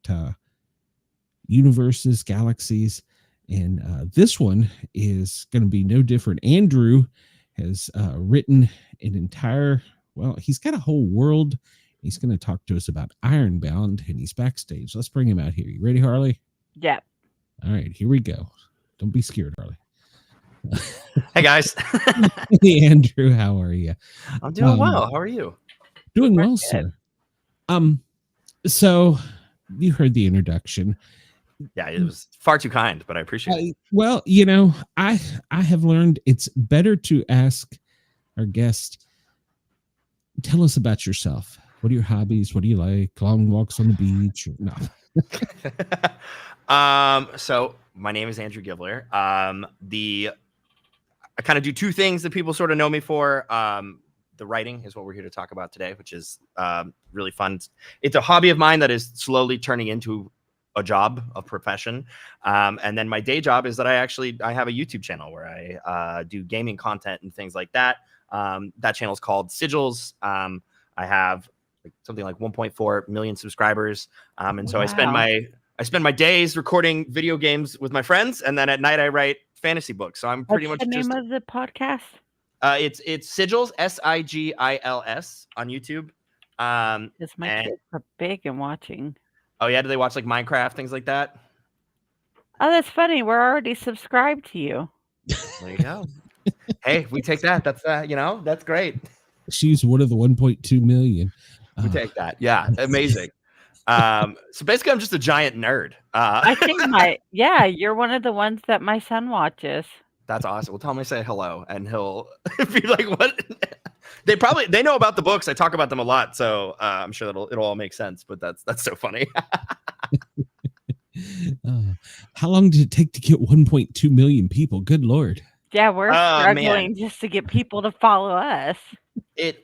universes, galaxies, and this one is going to be no different. Andrew has written an entire, he's got a whole world. He's going to talk to us about Ironbound, and he's backstage. Let's bring him out here. You ready, Harley? Yep. All right, here we go. Don't be scared, Harley. Hey, guys. Hey, Andrew, how are you? I'm doing well. How are you? Doing well, sir. So you heard the introduction. Yeah, it was far too kind, but I appreciate it. Well, I have learned it's better to ask our guest, tell us about yourself. What are your hobbies? What do you like? Long walks on the beach? Or no. So my name is Andrew Givler. I kind of do two things that people sort of know me for. The writing is what we're here to talk about today, which is really fun. It's a hobby of mine that is slowly turning into a job, a profession. And then my day job is that I have a YouTube channel where I do gaming content and things like that. That channel is called Sigils. I have something like 1.4 million subscribers. And so I spend my days recording video games with my friends, and then at night I write fantasy books. So I'm pretty much the name of the podcast? It's Sigils, Sigils on YouTube. Because my kids are big and watching. Oh yeah, do they watch like Minecraft, things like that? Oh, that's funny. We're already subscribed to you. There you go. Hey, we take that. That's that's great. She's one of the 1.2 million. We take that. Yeah, amazing. So basically, I'm just a giant nerd. I think you're one of the ones that my son watches. That's awesome. Well, tell him I say hello, and he'll be like, "What?" They know about the books. I talk about them a lot, so I'm sure it'll all make sense. But that's so funny. How long did it take to get 1.2 million people? Good Lord. Yeah, we're struggling just to get people to follow us. It's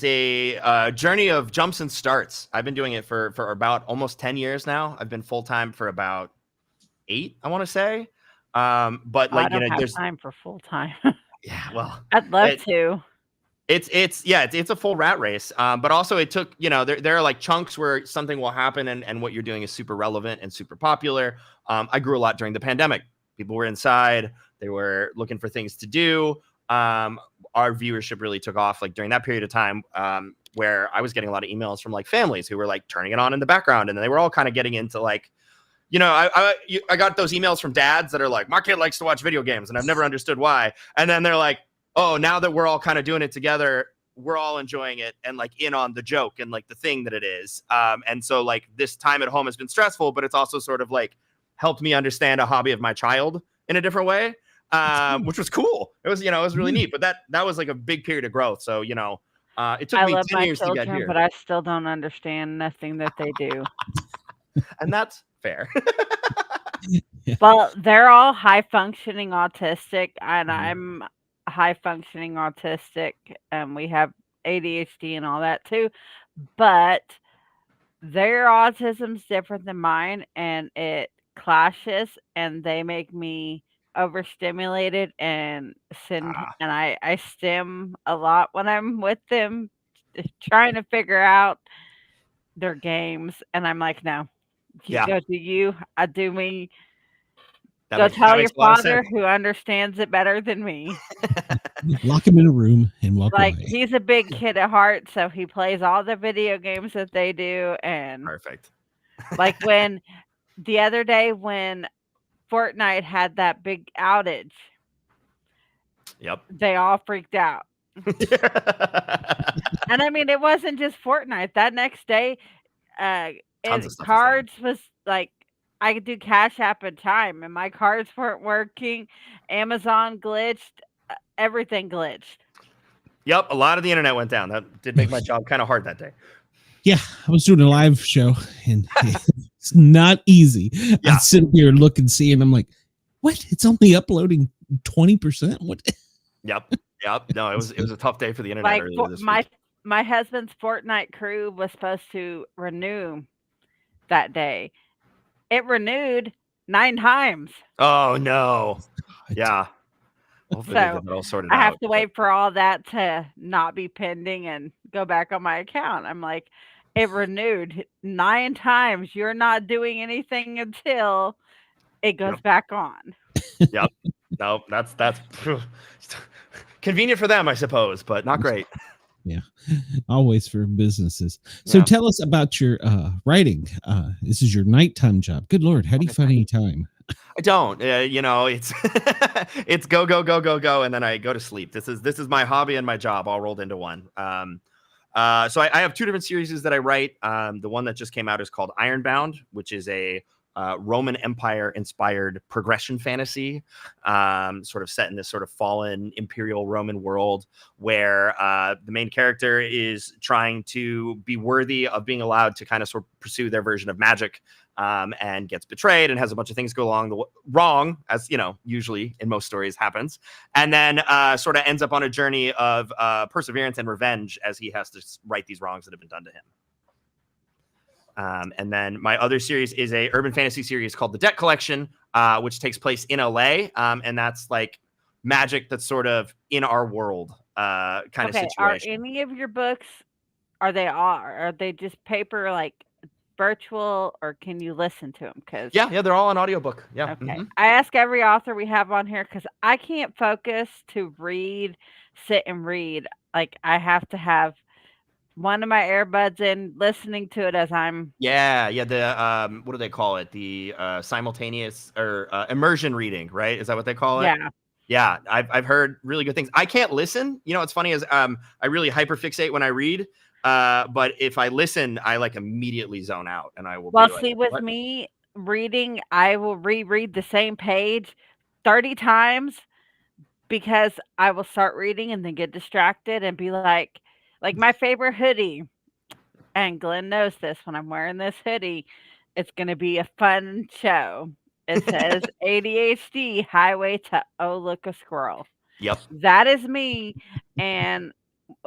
a journey of jumps and starts. I've been doing it for about almost 10 years now. I've been full-time for about 8, I want to say. But I like, don't have there's time for full time. yeah, well, I'd love to. it's a full rat race. But also it took, there are like chunks where something will happen and what you're doing is super relevant and super popular. I grew a lot during the pandemic. People were inside, they were looking for things to do. Our viewership really took off like during that period of time, where I was getting a lot of emails from like families who were like turning it on in the background, and they were all kind of getting into like, I got those emails from dads that are like, my kid likes to watch video games and I've never understood why. And then they're like, oh, now that we're all kind of doing it together, we're all enjoying it and like in on the joke and like the thing that it is. And so like this time at home has been stressful, but it's also sort of like helped me understand a hobby of my child in a different way, which was cool. It was, it was really neat, but that was like a big period of growth. So, it took me 10 years to get here. But I still don't understand nothing that they do. And that's fair. Well, they're all high functioning autistic, and I'm high functioning autistic, and we have ADHD and all that too. But their autism's different than mine, and it clashes, and they make me overstimulated and and I stim a lot when I'm with them, trying to figure out their games, and I'm like, no. Yeah. Go do you, I do me. That Go makes- that tell your makes a lot of father sense. who understands it better than me. Lock him in a room and walk Like, away. he's a big kid at heart, so he plays all the video games that they do. And Perfect. like when the other day when Fortnite had that big outage, Yep. they all freaked out. And I mean, it wasn't just Fortnite. That next day, Tons and of stuff was cards was like, I could do Cash App in time, and my cards weren't working. Amazon glitched. Everything glitched. Yep. A lot of the internet went down. That did make my job kind of hard that day. Yeah, I was doing a live show and it's not easy. Yeah. I sit here and look and see, and I'm like, what? It's only uploading 20%? What? Yep. No, it was a tough day for the internet Like earlier this week. my husband's Fortnite crew was supposed to renew that day. It renewed 9 times. Oh no. Yeah. Hopefully they So get it all sorted I out. have to wait for all that to not be pending and go back on my account. I'm like, it renewed 9 times. You're not doing anything until it goes back on. Yep. No, that's convenient for them, I suppose, but not great. Always for businesses. So Yeah. tell us about your writing. This is your nighttime job. Good Lord, how do you find any time? I don't. It's it's go, and then I go to sleep. This is my hobby and my job all rolled into one. So I have 2 different series that I write. The one that just came out is called Ironbound, which is a Roman Empire inspired progression fantasy, sort of set in this sort of fallen imperial Roman world where the main character is trying to be worthy of being allowed to kind of sort of pursue their version of magic, and gets betrayed and has a bunch of things go along wrong, as usually in most stories happens, and then sort of ends up on a journey of perseverance and revenge as he has to right these wrongs that have been done to him. And then my other series is a urban fantasy series called The Debt Collection, which takes place in LA. And that's like magic that's sort of in our world kind of situation. Are any of your books, are they just paper, like virtual, or can you listen to them? Because yeah, they're all on audiobook. Yeah. okay. I ask every author we have on here because I can't focus to sit and read. Like, I have to have one of my earbuds in, listening to it as I'm. Yeah. The what do they call it? The simultaneous or immersion reading, right? Is that what they call it? Yeah. Yeah, I've heard really good things. I can't listen. What's funny is I really hyperfixate when I read. But if I listen, I like immediately zone out, and I will. Well, be like, see, with what? me reading, I will reread the same page 30 times because I will start reading and then get distracted and be like my favorite hoodie. And Glenn knows this. When I'm wearing this hoodie, it's going to be a fun show. It says ADHD highway to oh look a squirrel. Yep. That is me, and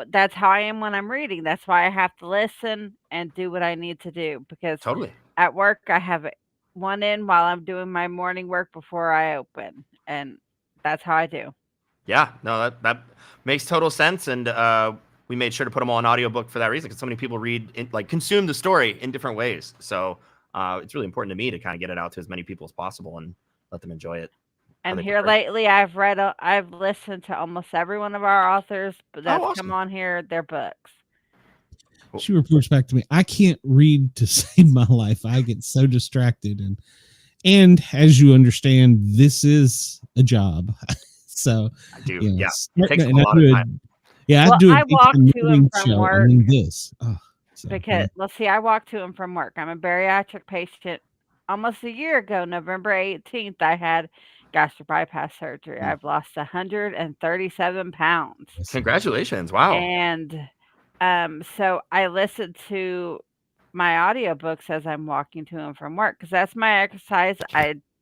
that's how I am when I'm reading. That's why I have to listen and do what I need to do, because Totally. at work I have one in while I'm doing my morning work before I open, and that's how I do. Yeah, no, that makes total sense, and we made sure to put them all in audiobook for that reason, because so many people consume the story in different ways. So it's really important to me to kind of get it out to as many people as possible and let them enjoy it. And here lately, I've listened to almost every one of our authors that's come on here, their books. She reports back to me, I can't read to save my life. I get so distracted. And as you understand, this is a job. So I do. You know, yeah. It takes a lot of time. Yeah, well, I walk to him from show, work. Because let's see, I walk to him from work. I'm a bariatric patient. Almost a year ago, November 18th, I had gastric bypass surgery. I've lost 137 pounds. Congratulations. Wow. And so I listen to my audiobooks as I'm walking to and from work because that's my exercise.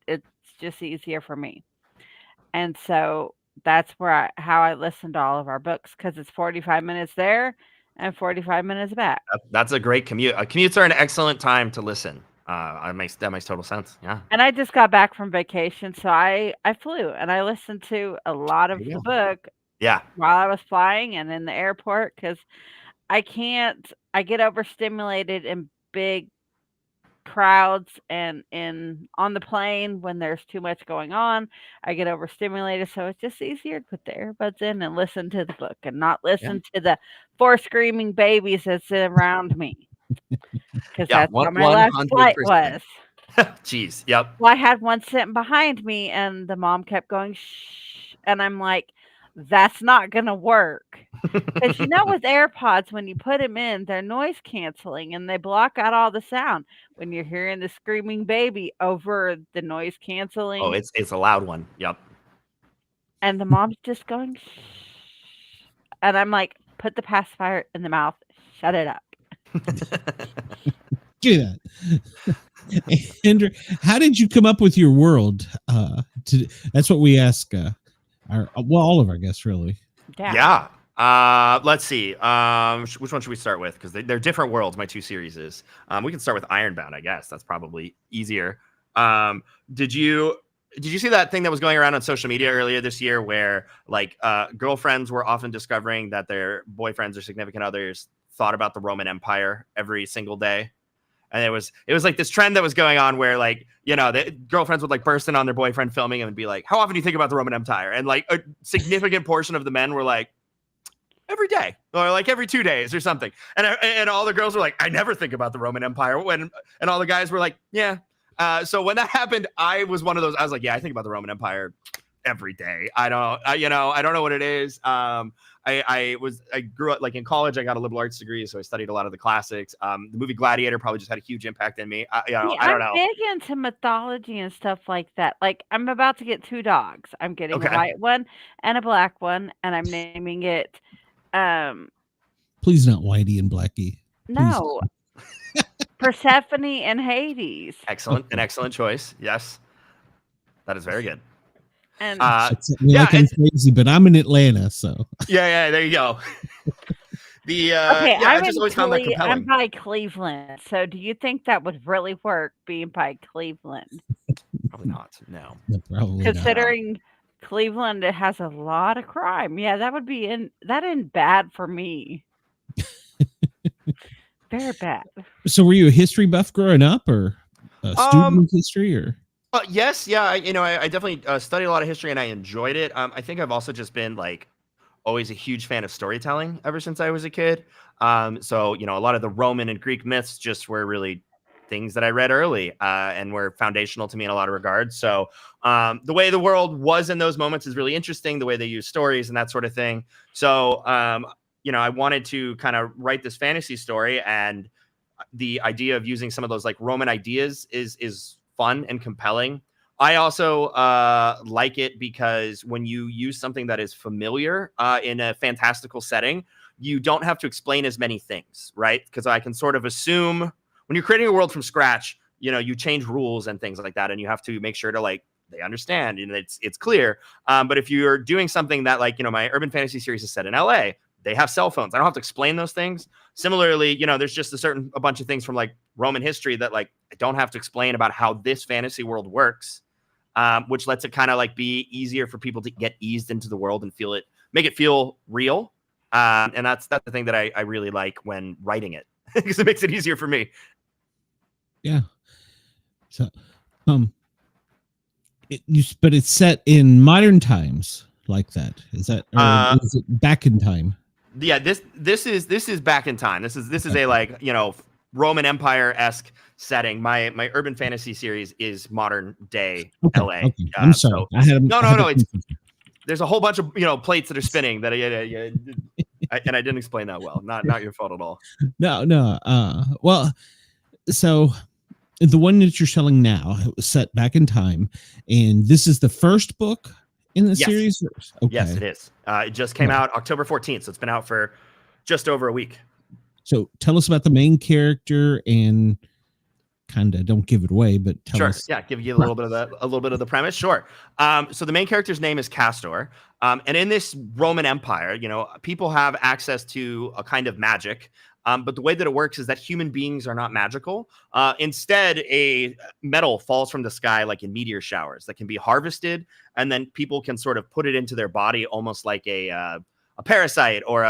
It's just easier for me. And so that's how I listen to all of our books because it's 45 minutes there and 45 minutes back. That's a great commute. Commutes are an excellent time to listen. That makes total sense. Yeah. And I just got back from vacation, so I flew and I listened to a lot of the book. Yeah. While I was flying and in the airport because I get overstimulated in big crowds and on the plane when there's too much going on. I get overstimulated, so it's just easier to put the earbuds in and listen to the book and not listen to the 4 screaming babies that's around me. Because that's how my last flight was. Jeez, yep. Well, I had one sitting behind me, and the mom kept going, shh, and I'm like, that's not going to work. Because with AirPods, when you put them in, they're noise canceling, and they block out all the sound. When you're hearing the screaming baby over the noise canceling. Oh, it's a loud one. Yep. And the mom's just going, shh. And I'm like, put the pacifier in the mouth. Shut it up. Do that. Andrew, how did you come up with your world? That's what we ask all of our guests, really. Yeah. Let's see. Which one should we start with? Because they're different worlds, my 2 series is. We can start with Ironbound, I guess. That's probably easier. Did you see that thing that was going around on social media earlier this year where girlfriends were often discovering that their boyfriends or significant others thought about the Roman Empire every single day? And it was like this trend that was going on where the girlfriends would burst in on their boyfriend filming and be like, how often do you think about the Roman Empire? And a significant portion of the men were like, every day or every 2 days or something. And all the girls were like, I never think about the Roman Empire. And all the guys were like, yeah. So when that happened, I was one of those. I was like, yeah, I think about the Roman Empire every day. I don't know what it is. I grew up in college. I got a liberal arts degree, so I studied a lot of the classics. The movie Gladiator probably just had a huge impact on me. I don't know. I'm big into mythology and stuff like that. I'm about to get 2 dogs. I'm getting a white one and a black one, and I'm naming it. Please not Whitey and Blackie. No. Persephone and Hades. Excellent. An excellent choice. Yes. That is very good. And I'm crazy, but I'm in Atlanta, so yeah, there you go. I'm by Cleveland. So do you think that would really work being by Cleveland? Probably not. No. Probably considering Cleveland, it has a lot of crime. Yeah, that would be bad for me. Very bad. So were you a history buff growing up or a student of history or? Yes. Yeah. I definitely studied a lot of history and I enjoyed it. I think I've also just been always a huge fan of storytelling ever since I was a kid. So, a lot of the Roman and Greek myths just were really things that I read early and were foundational to me in a lot of regards. So the way the world was in those moments is really interesting, the way they use stories and that sort of thing. So, I wanted to kind of write this fantasy story, and the idea of using some of those Roman ideas is fun and compelling. I also like it because when you use something that is familiar in a fantastical setting, you don't have to explain as many things, right? Because I can sort of assume when you're creating a world from scratch, you change rules and things like that, and you have to make sure to they understand and it's clear. But if you're doing something that my urban fantasy series is set in LA, they have cell phones. I don't have to explain those things. Similarly, there's just a bunch of things from like Roman history that like I don't have to explain about how this fantasy world works, which lets it kind of like be easier for people to get eased into the world and make it feel real. And that's the thing that I really like when writing it, because it makes it easier for me. Yeah. So, but it's set in modern times like that. Is that, or is it back in time? Yeah, this is back in time. This is a like Roman Empire-esque setting. My urban fantasy series is modern day LA. Okay. I'm sorry. No. There's a whole bunch of plates that are spinning that and I didn't explain that well. Not your fault at all. No. Well, so the one that you're selling now was set back in time, and this is the first book in the series. Okay. Yes, it is. It just came out October 14th, so it's been out for just over a week. So tell us about the main character, and kind of don't give it away, but tell us. Yeah, give you a little bit of the premise. Sure. So the main character's name is Castor, and in this Roman Empire, people have access to a kind of magic. But the way that it works is that human beings are not magical. Instead, a metal falls from the sky like in meteor showers that can be harvested, and then people can sort of put it into their body almost like a parasite or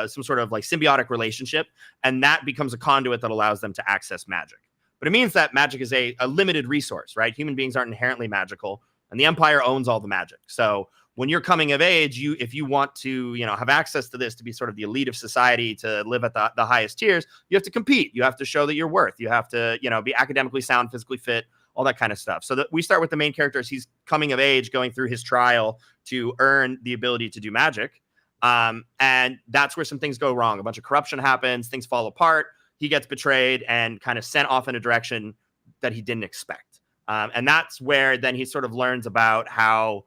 some sort of like symbiotic relationship, and that becomes a conduit that allows them to access magic. But it means that magic is a limited resource, right? Human beings aren't inherently magical, and the Empire owns all the magic. So when you're coming of age, if you want to, have access to this to be sort of the elite of society, to live at the highest tiers, you have to compete. You have to show that you're worth. You have to, be academically sound, physically fit, all that kind of stuff. So that we start with the main character as he's coming of age, going through his trial to earn the ability to do magic. And that's where some things go wrong. A bunch of corruption happens, things fall apart. He gets betrayed and kind of sent off in a direction that he didn't expect. And that's where then he sort of learns about how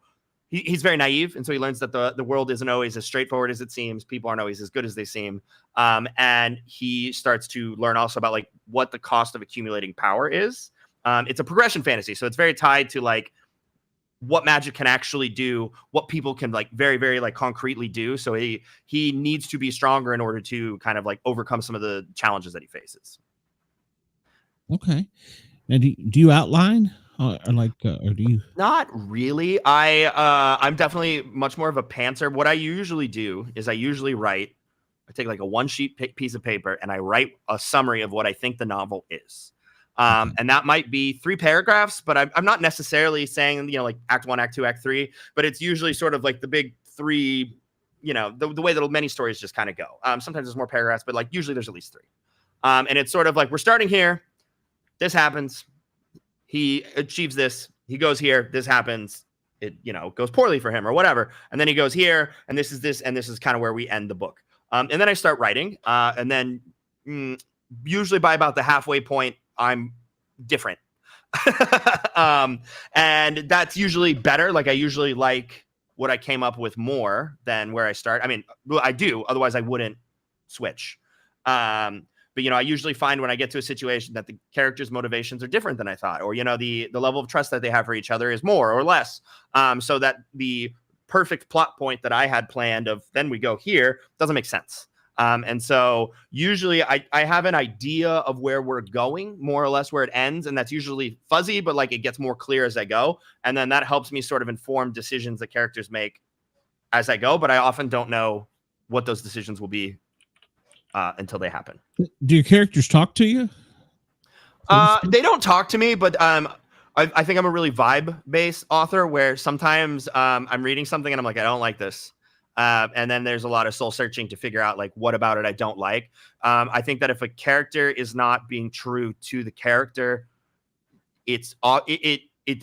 he's very naive. And so he learns that the world isn't always as straightforward as it seems. People aren't always as good as they seem. And he starts to learn also about like what the cost of accumulating power is. It's a progression fantasy. So it's very tied to like what magic can actually do, what people can like very, very like concretely do. So he needs to be stronger in order to kind of like overcome some of the challenges that he faces. Okay. Now, do you outline? Or do you? Not really. I'm definitely much more of a pantser. What I usually do is I take like a one sheet piece of paper and I write a summary of what I think the novel is. And that might be 3 paragraphs, but I'm not necessarily saying, like act 1, act 2, act 3, but it's usually sort of like the big 3, the way that many stories just kind of go. Sometimes there's more paragraphs, but like usually there's at least 3. And it's sort of like, we're starting here. This happens. He achieves this. He goes here. This happens. It, goes poorly for him or whatever. And then he goes here, and this is kind of where we end the book. And then I start writing. And then usually by about the halfway point, I'm different. And that's usually better. Like I usually like what I came up with more than where I start. I mean, well, I do. Otherwise I wouldn't switch. But, I usually find when I get to a situation that the characters' motivations are different than I thought, or, the level of trust that they have for each other is more or less. So that the perfect plot point that I had planned of then we go here doesn't make sense. And so usually I have an idea of where we're going, more or less where it ends. And that's usually fuzzy, but like it gets more clear as I go. And then that helps me sort of inform decisions that characters make as I go. But I often don't know what those decisions will be until they happen. Do your characters talk to you? They don't talk to me, but I think I'm a really vibe-based author where sometimes I'm reading something and I'm like, I don't like this. And then there's a lot of soul searching to figure out like what about it I don't like. I think that if a character is not being true to the character, it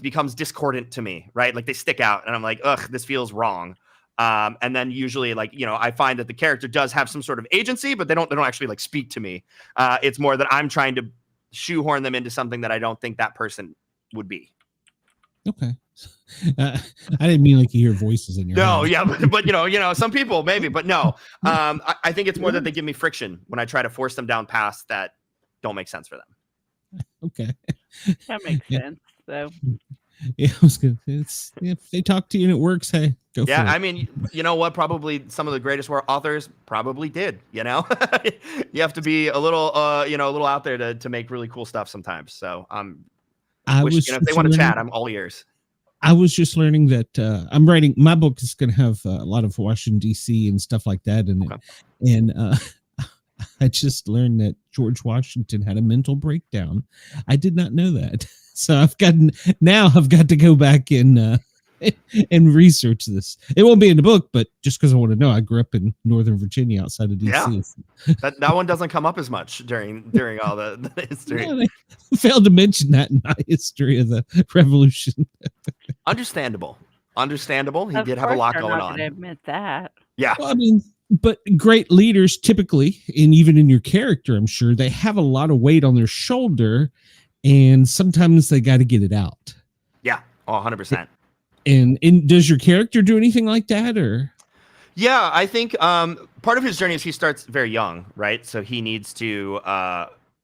becomes discordant to me, right? Like they stick out and I'm like, ugh, this feels wrong. And then usually like, I find that the character does have some sort of agency, but they don't actually like speak to me. It's more that I'm trying to shoehorn them into something that I don't think that person would be. Okay. I didn't mean like you hear voices in your head. Yeah, but some people maybe, but no. I think it's more that they give me friction when I try to force them down paths that don't make sense for them. Okay. That makes sense. So Yeah, I was good. It's if they talk to you and it works, hey, go Yeah, for it. I mean, you know what? Probably some of the greatest authors probably did. You know, you have to be a little, a little out there to make really cool stuff sometimes. So, I wish was if they just want to learning- chat, I'm all ears. I was just learning that I'm writing my book is going to have a lot of Washington D.C. and stuff like that, and I just learned that George Washington had a mental breakdown. I did not know that, so I've got to go back and research this. It won't be in the book, but just because I want to know, I grew up in Northern Virginia outside of D.C. Yeah. That one doesn't come up as much during all the history. No, they failed to mention that in my history of the Revolution. Understandable. He Of did have a course lot they're going not on. gonna admit that. Yeah. Well, I mean, but great leaders typically, and even in your character, I'm sure they have a lot of weight on their shoulder, and sometimes they got to get it out. Yeah. Oh, 100%. And does your character do anything like that, or? Yeah, I think part of his journey is he starts very young, right? So he needs to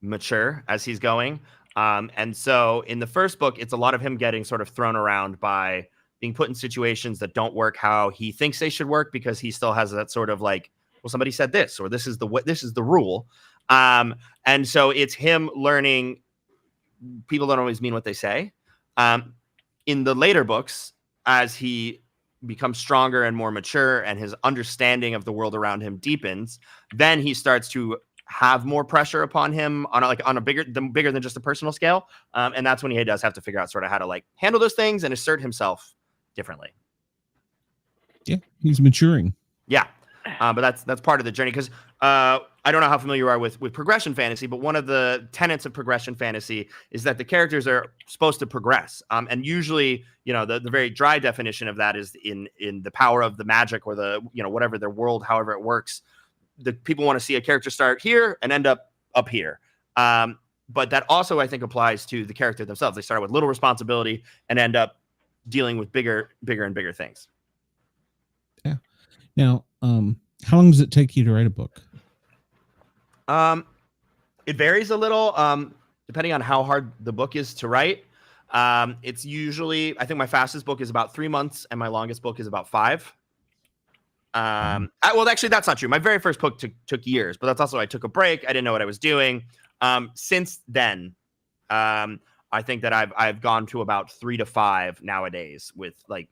mature as he's going. And so in the first book, it's a lot of him getting sort of thrown around by being put in situations that don't work how he thinks they should work, because he still has that sort of like, well, somebody said this, or this is the rule. And so it's him learning people don't always mean what they say. In the later books, as he becomes stronger and more mature and his understanding of the world around him deepens, then he starts to have more pressure upon him on a bigger than just a personal scale. And that's when he does have to figure out sort of how to like handle those things and assert himself differently. Yeah, he's maturing. Yeah. But that's part of the journey, because I don't know how familiar you are with progression fantasy, but one of the tenets of progression fantasy is that the characters are supposed to progress. And usually, the very dry definition of that is in the power of the magic or the, whatever their world, however it works. The people want to see a character start here and end up here. But that also, I think, applies to the character themselves. They start with little responsibility and end up dealing with bigger and bigger things. Yeah. Now, how long does it take you to write a book? It varies a little, depending on how hard the book is to write. It's usually, I think my fastest book is about 3 months and my longest book is about 5. Well, actually, that's not true. My very first book took years, but that's also, I took a break. I didn't know what I was doing. Since then, I think that I've gone to about 3 to 5 nowadays with like,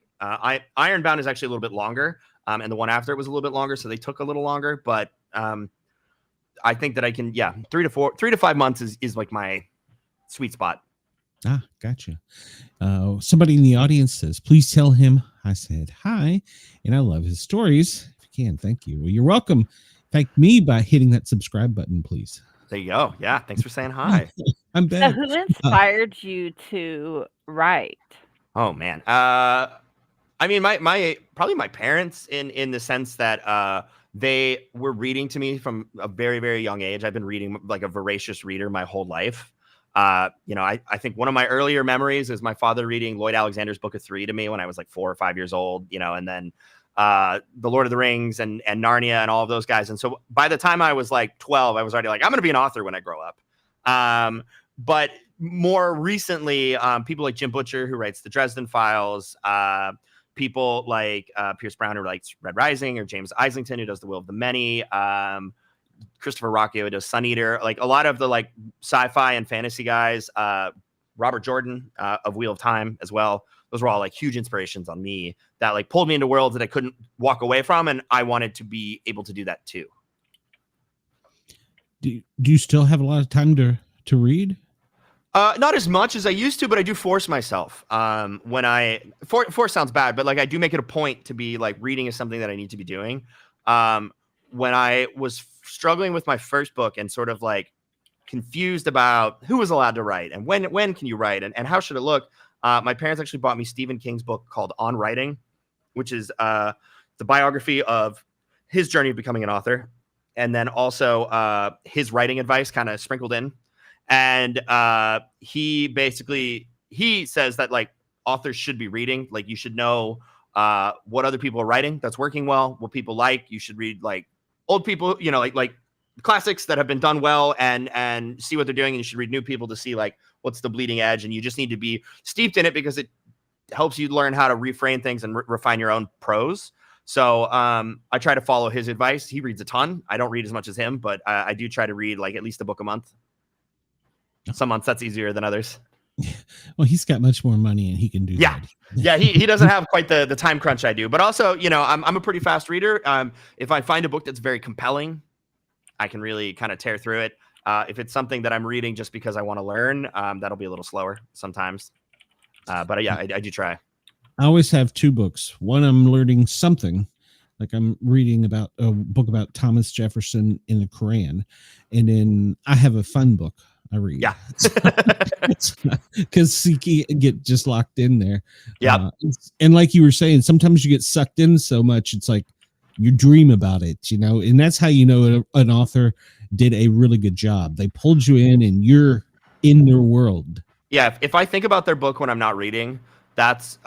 Ironbound is actually a little bit longer. And the one after it was a little bit longer. So they took a little longer, but, I think that I can, 3 to 5 months is like my sweet spot. Ah, gotcha. Somebody in the audience says, please tell him I said hi, and I love his stories. If you can, thank you. Well, you're welcome. Thank me by hitting that subscribe button, please. There you go. Yeah. Thanks for saying hi. I'm So back. who inspired you to write? Oh man. I mean, probably my parents in the sense that, they were reading to me from a very, very young age. I've been reading like a voracious reader my whole life. I think one of my earlier memories is my father reading Lloyd Alexander's Book of Three to me when I was like 4 or 5 years old, and then The Lord of the Rings and Narnia and all of those guys. And so by the time I was like 12, I was already like, I'm going to be an author when I grow up. But more recently, people like Jim Butcher, who writes the Dresden Files, people like Pierce Brown, who writes Red Rising, or James Islington, who does The Will of the Many, Christopher Rocchio, who does Sun Eater, like a lot of the like sci-fi and fantasy guys, Robert Jordan of Wheel of Time as well. Those were all like huge inspirations on me that like pulled me into worlds that I couldn't walk away from. And I wanted to be able to do that too. Do you still have a lot of time to read? Not as much as I used to, but I do force myself. Force sounds bad, but like I do make it a point to be like reading is something that I need to be doing. When I was struggling with my first book and sort of like confused about who was allowed to write and when can you write and how should it look, my parents actually bought me Stephen King's book called On Writing, which is the biography of his journey of becoming an author, and then also his writing advice kind of sprinkled in. And he says that like authors should be reading, like you should know what other people are writing that's working well, what people like. You should read like old people, like classics that have been done well and see what they're doing. And you should read new people to see like what's the bleeding edge. And you just need to be steeped in it because it helps you learn how to reframe things and refine your own prose. So I try to follow his advice. He reads a ton. I don't read as much as him, but I do try to read like at least a book a month. Some months that's easier than others. Well, he's got much more money and he can do that. Yeah, he doesn't have quite the time crunch I do. But also, I'm a pretty fast reader. If I find a book that's very compelling, I can really kind of tear through it. If it's something that I'm reading just because I want to learn, that'll be a little slower sometimes. But yeah, I do try. I always have two books. One, I'm learning something, like I'm reading about a book about Thomas Jefferson in the Quran, and then I have a fun book I read. Yeah, because you get just locked in there. Yeah, and like you were saying, sometimes you get sucked in so much, it's like you dream about it, and that's how an author did a really good job. They pulled you in, and you're in their world. Yeah, if I think about their book when I'm not reading, that's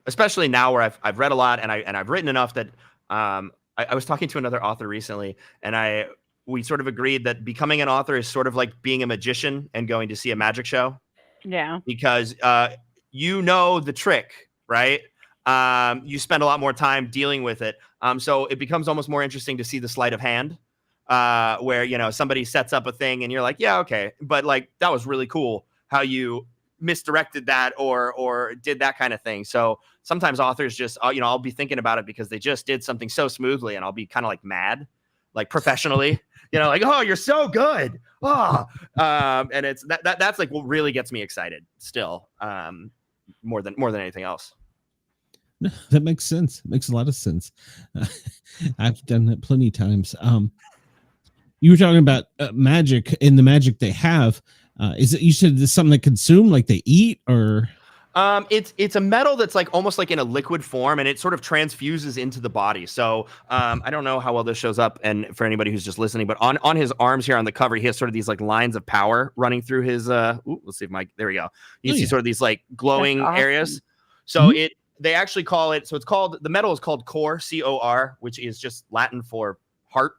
especially now where I've read a lot and I've written enough that I was talking to another author recently, and we sort of agreed that becoming an author is sort of like being a magician and going to see a magic show. Yeah, because the trick, right? You spend a lot more time dealing with it, so it becomes almost more interesting to see the sleight of hand, where somebody sets up a thing and you're like, yeah, okay, but like that was really cool how you misdirected that or did that kind of thing. So sometimes authors just, I'll be thinking about it because they just did something so smoothly, and I'll be kind of like mad, like professionally, like, oh, you're so good. Oh, and it's that's like what really gets me excited still, more than anything else. No, that makes sense. It makes a lot of sense. I've done that plenty of times. You were talking about magic, and the magic they have. Is it, you said this something they consume, like they eat, or? It's a metal that's like almost like in a liquid form, and it sort of transfuses into the body. So I don't know how well this shows up, and for anybody who's just listening, but on his arms here on the cover, he has sort of these like lines of power running through his. Let's see if there we go. You see sort of these like glowing areas. So they actually call it. So it's called, the metal is called core, COR, which is just Latin for heart.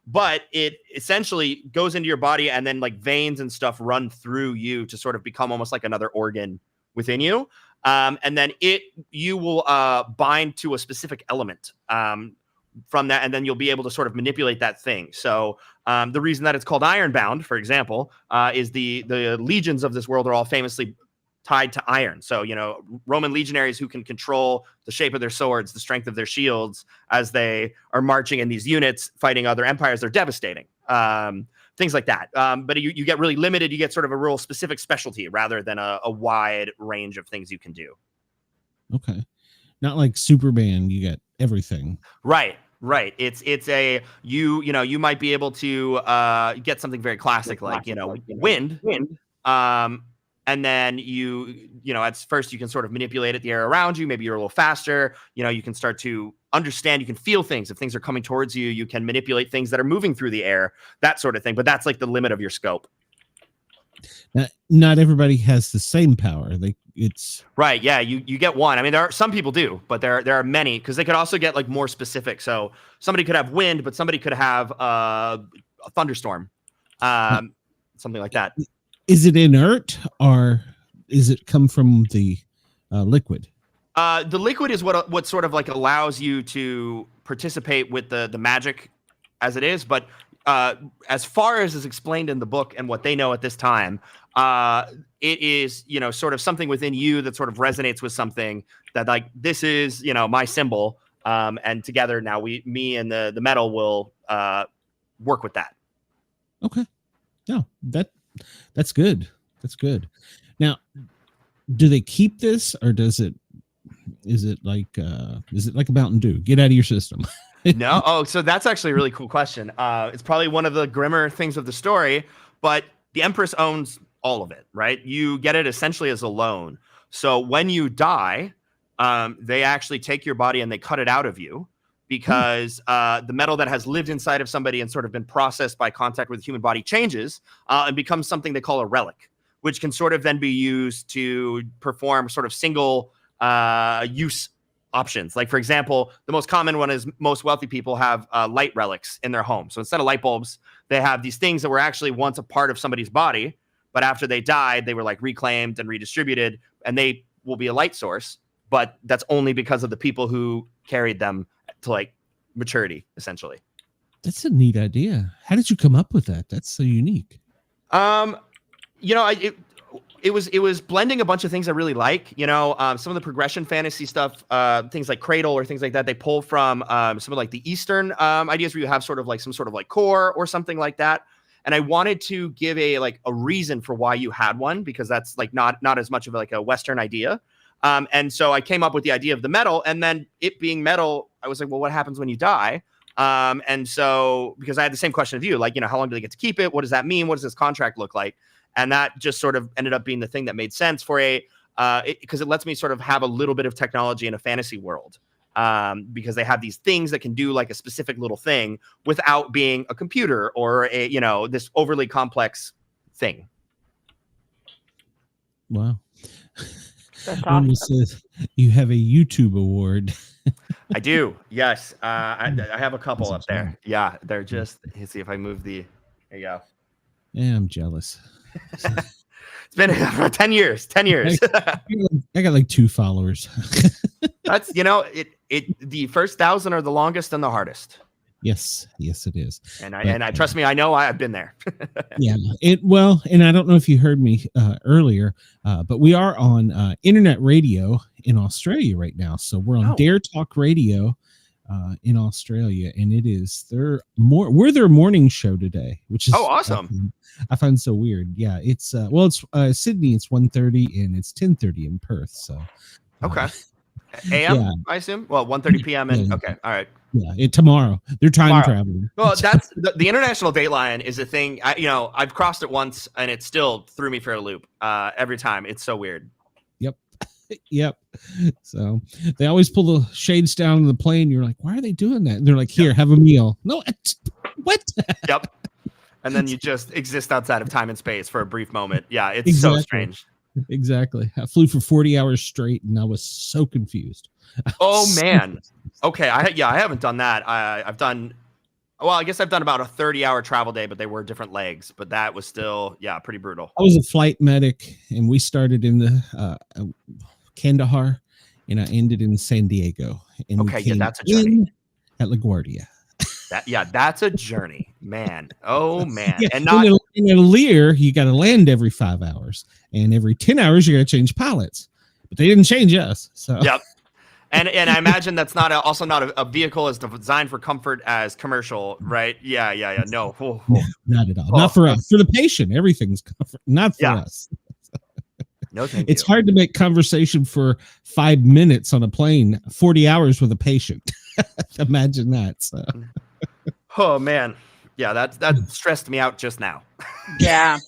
But it essentially goes into your body, and then like veins and stuff run through you to sort of become almost like another organ within you. And then you will bind to a specific element from that, and then you'll be able to sort of manipulate that thing. So the reason that it's called ironbound, for example, is the legions of this world are all famously tied to iron. So, Roman legionaries who can control the shape of their swords, the strength of their shields, as they are marching in these units fighting other empires, they're devastating. Things like that. But you get really limited. You get sort of a real specific specialty rather than a wide range of things you can do. Okay. Not like Superman, you get everything. Right. It's you might be able to get something very classic, like, wind. And then at first you can sort of manipulate the air around you. Maybe you're a little faster. You can start to understand. You can feel things. If things are coming towards you, you can manipulate things that are moving through the air, that sort of thing. But that's like the limit of your scope. Not everybody has the same power. It's right. Yeah, you get one. I mean, some people do, but there are many, because they could also get like more specific. So somebody could have wind, but somebody could have a thunderstorm, something like that. Is it inert, or is it come from the liquid? The liquid is what sort of like allows you to participate with the magic as it is. But as far as is explained in the book and what they know at this time, it is, sort of something within you that sort of resonates with something that, like, this is, my symbol. And together now me and the metal will work with that. Okay. No, that's good. That's good. Now, do they keep this, or is it like a Mountain Dew? Get out of your system. No. Oh, so that's actually a really cool question. It's probably one of the grimmer things of the story, but the Empress owns all of it, right? You get it essentially as a loan. So when you die, they actually take your body and they cut it out of you, because the metal that has lived inside of somebody and sort of been processed by contact with the human body changes and becomes something they call a relic, which can sort of then be used to perform sort of single use options. Like, for example, the most common one is most wealthy people have light relics in their home. So instead of light bulbs, they have these things that were actually once a part of somebody's body, but after they died, they were like reclaimed and redistributed, and they will be a light source, but that's only because of the people who carried them to like maturity, essentially. That's a neat idea. How did you come up with that? That's so unique. You know, it was blending a bunch of things I really like. You know, some of the progression fantasy stuff, things like Cradle or things like that, they pull from some of like the Eastern ideas where you have sort of like some sort of like core or something like that. And I wanted to give a reason for why you had one, because that's like not as much of like a Western idea. And so I came up with the idea of the metal, and then it being metal, I was like, well, what happens when you die? And so, because I had the same question of you, like, you know, how long do they get to keep it? What does that mean? What does this contract look like? And that just sort of ended up being the thing that made sense for because it lets me sort of have a little bit of technology in a fantasy world. Because they have these things that can do like a specific little thing without being a computer or this overly complex thing. Wow. That's One awesome. says you have a YouTube award. I do. Yes. I have a couple That's up there. Yeah. They're just, let's see if I move there you go. Yeah, I'm jealous. It's been 10 years. 10 years. I got like 2 followers. That's, the first 1,000 are the longest and the hardest. Yes, it is. And I trust me, I know I've been there. Yeah. And I don't know if you heard me earlier, but we are on internet radio in Australia right now. So we're on Dare Talk Radio in Australia, and we're their morning show today, which is awesome. I find so weird. Yeah, it's Sydney, it's 1:30 and it's 10:30 in Perth. So okay. AM, yeah. I assume. Well, 1:30 p.m. and okay, all right. Yeah, tomorrow. They're time traveling. Well, that's the international date line is a thing. I've crossed it once and it still threw me for a loop every time. It's so weird. Yep. So they always pull the shades down in the plane. You're like, why are they doing that? And they're like, here, have a meal. No, what? Yep. And then you just exist outside of time and space for a brief moment. Yeah, it's so strange. Exactly. I flew for 40 hours straight and I was so confused. Oh man. Okay. I haven't done that. I've done I guess I've done about a 30-hour travel day, but they were different legs, but that was still pretty brutal. I was a flight medic and we started in the Kandahar and I ended in San Diego. And that's a journey at LaGuardia. That's a journey, man. Oh man. Yeah, and not in a Lear, you got to land every 5 hours, and every 10 hours you got to change pilots. But they didn't change us. So yep. And I imagine that's also not a vehicle as designed for comfort as commercial, right? Yeah. No, not at all. Not for us. For the patient, everything's comfort. Not for us. No, thank it's you. hard to make conversation for 5 minutes on a plane. 40 hours with a patient. Imagine that. So. Oh man, yeah, that stressed me out just now. Yeah.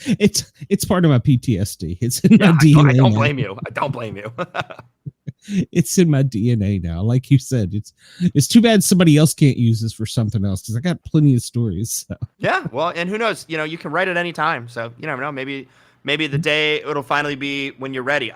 It's part of my PTSD. It's in my DNA. I don't blame you. I don't blame you. It's in my DNA now. Like you said, it's too bad somebody else can't use this for something else, because I got plenty of stories. So. Yeah, well, and who knows? You can write at any time, so you never know. Maybe the day it'll finally be when you're ready.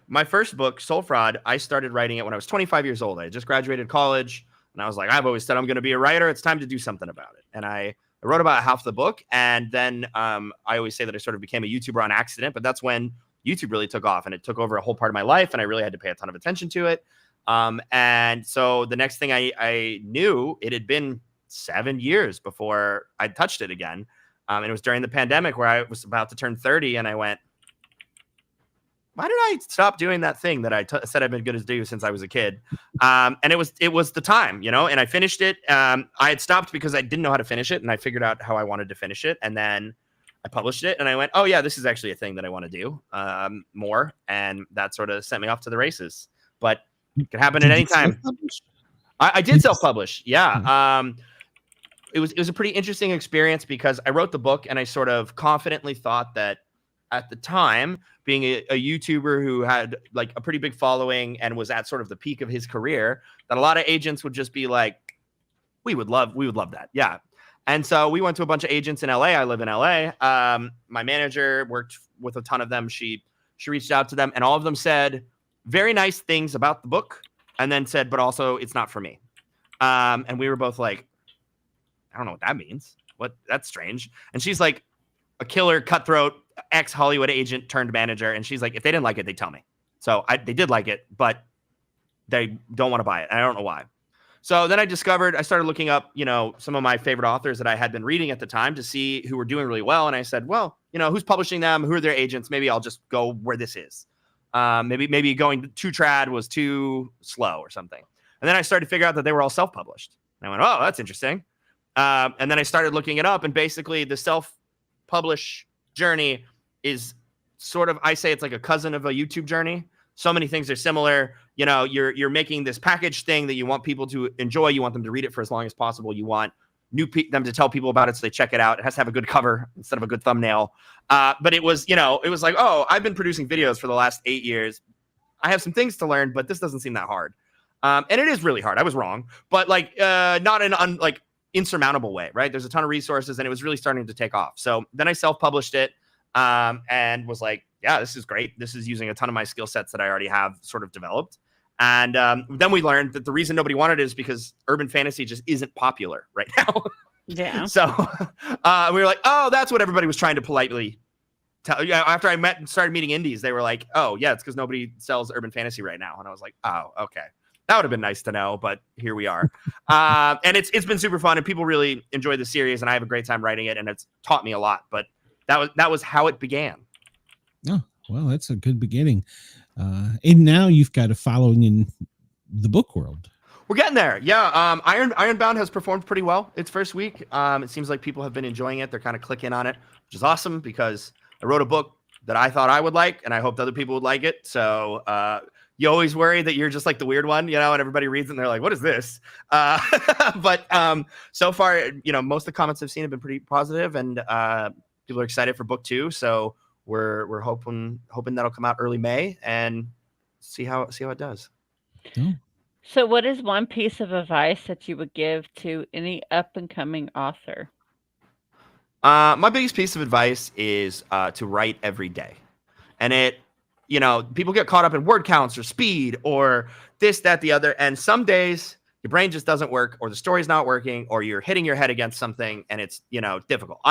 My first book, Soul Fraud, I started writing it when I was 25 years old. I just graduated college, and I was like, I've always said I'm going to be a writer. It's time to do something about it. And I wrote about half the book, and then I always say that I sort of became a YouTuber on accident, but that's when YouTube really took off, and it took over a whole part of my life, and I really had to pay a ton of attention to it. And so the next thing I knew, it had been 7 years before I touched it again. And it was during the pandemic where I was about to turn 30, and I went, why did I stop doing that thing that I said I've been good at do since I was a kid? And it was the time, and I finished it. I had stopped because I didn't know how to finish it, and I figured out how I wanted to finish it. And then I published it, and I went, oh yeah, this is actually a thing that I want to do more. And that sort of sent me off to the races, but it could happen at any time. I did self-publish. Yeah. It was a pretty interesting experience because I wrote the book and I sort of confidently thought that at the time, being a YouTuber who had like a pretty big following and was at sort of the peak of his career, that a lot of agents would just be like, we would love that. Yeah. And so we went to a bunch of agents in LA. I live in LA. My manager worked with a ton of them. She reached out to them, and all of them said very nice things about the book, and then said, but also it's not for me. And we were both like, I don't know what that means. That's strange. And she's like a killer, cutthroat, ex-Hollywood agent turned manager, and she's like, if they didn't like it, they'd tell me. So they did like it, but they don't want to buy it. I don't know why. So then I started looking up, some of my favorite authors that I had been reading at the time to see who were doing really well. And I said, well, who's publishing them? Who are their agents? Maybe I'll just go where this is. Maybe going too trad was too slow or something. And then I started to figure out that they were all self-published. And I went, oh, that's interesting. And then I started looking it up, and basically the self-publish journey is sort of, I say it's like a cousin of a YouTube journey. So many things are similar. You're making this package thing that you want people to enjoy. You want them to read it for as long as possible. You want them to tell people about it so they check it out. It has to have a good cover instead of a good thumbnail. But it was like, oh, I've been producing videos for the last 8 years. I have some things to learn, but this doesn't seem that hard. And it is really hard. I was wrong, but not in an insurmountable way, right? There's a ton of resources, and it was really starting to take off. So then I self-published it, and was like, yeah, this is great. This is using a ton of my skill sets that I already have sort of developed. And then we learned that the reason nobody wanted it is because urban fantasy just isn't popular right now. Yeah. So we were like, oh, that's what everybody was trying to politely tell. Yeah. After I started meeting indies, they were like, oh, yeah, it's because nobody sells urban fantasy right now. And I was like, oh, okay. That would have been nice to know, but here we are. And it's been super fun, and people really enjoy the series, and I have a great time writing it, and it's taught me a lot. But that was how it began. Oh, well, that's a good beginning. And now you've got a following in the book world. We're getting there. Yeah. Ironbound has performed pretty well its first week. It seems like people have been enjoying it. They're kind of clicking on it, which is awesome, because I wrote a book that I thought I would like, and I hoped other people would like it. So you always worry that you're just like the weird one, and everybody reads it and they're like, what is this? But so far, most of the comments I've seen have been pretty positive, and people are excited for book 2. So we're hoping that'll come out early May and see how it does. Oh. So what is one piece of advice that you would give to any up and coming author? My biggest piece of advice is to write every day. And people get caught up in word counts or speed or this, that, the other. And some days your brain just doesn't work, or the story's not working, or you're hitting your head against something and it's, difficult.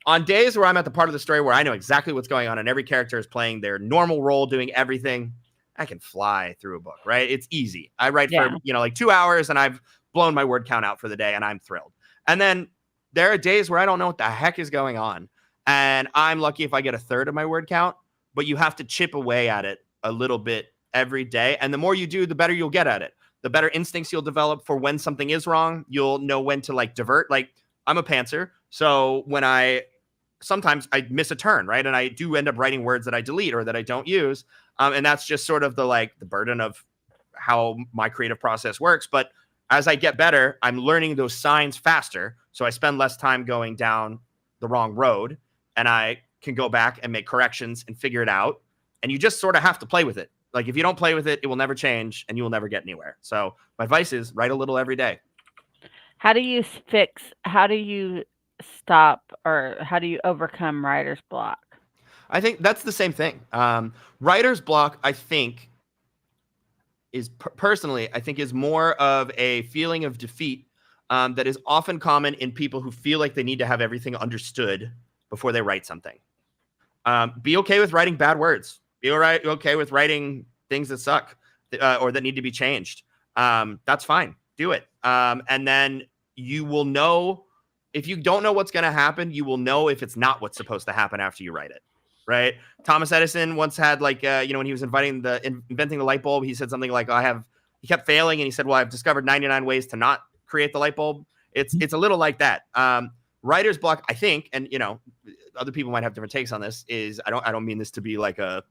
On days where I'm at the part of the story where I know exactly what's going on and every character is playing their normal role, doing everything, I can fly through a book, right? It's easy. I write for, 2 hours, and I've blown my word count out for the day, and I'm thrilled. And then there are days where I don't know what the heck is going on, and I'm lucky if I get a third of my word count, but you have to chip away at it a little bit every day. And the more you do, the better you'll get at it. The better instincts you'll develop for when something is wrong. You'll know when to divert. I'm a pantser. So sometimes I miss a turn, right? And I do end up writing words that I delete or that I don't use. And that's just sort of the burden of how my creative process works. But as I get better, I'm learning those signs faster. So I spend less time going down the wrong road, and I can go back and make corrections and figure it out. And you just sort of have to play with it. If you don't play with it, it will never change and you will never get anywhere. So my advice is write a little every day. How do you stop, or how do you overcome writer's block? I think that's the same thing. Writer's block, I think, is personally, I think is more of a feeling of defeat that is often common in people who feel like they need to have everything understood before they write something. Be okay with writing bad words. Be okay with writing things that suck or that need to be changed. That's fine. Do it. And then you will know. If you don't know what's going to happen, you will know if it's not what's supposed to happen after you write it, right? Thomas Edison once had when he was inventing the light bulb, he said something like, he kept failing, and he said, well, I've discovered 99 ways to not create the light bulb. It's a little like that. Writer's block, I think, and other people might have different takes on this, is I don't mean this to be like a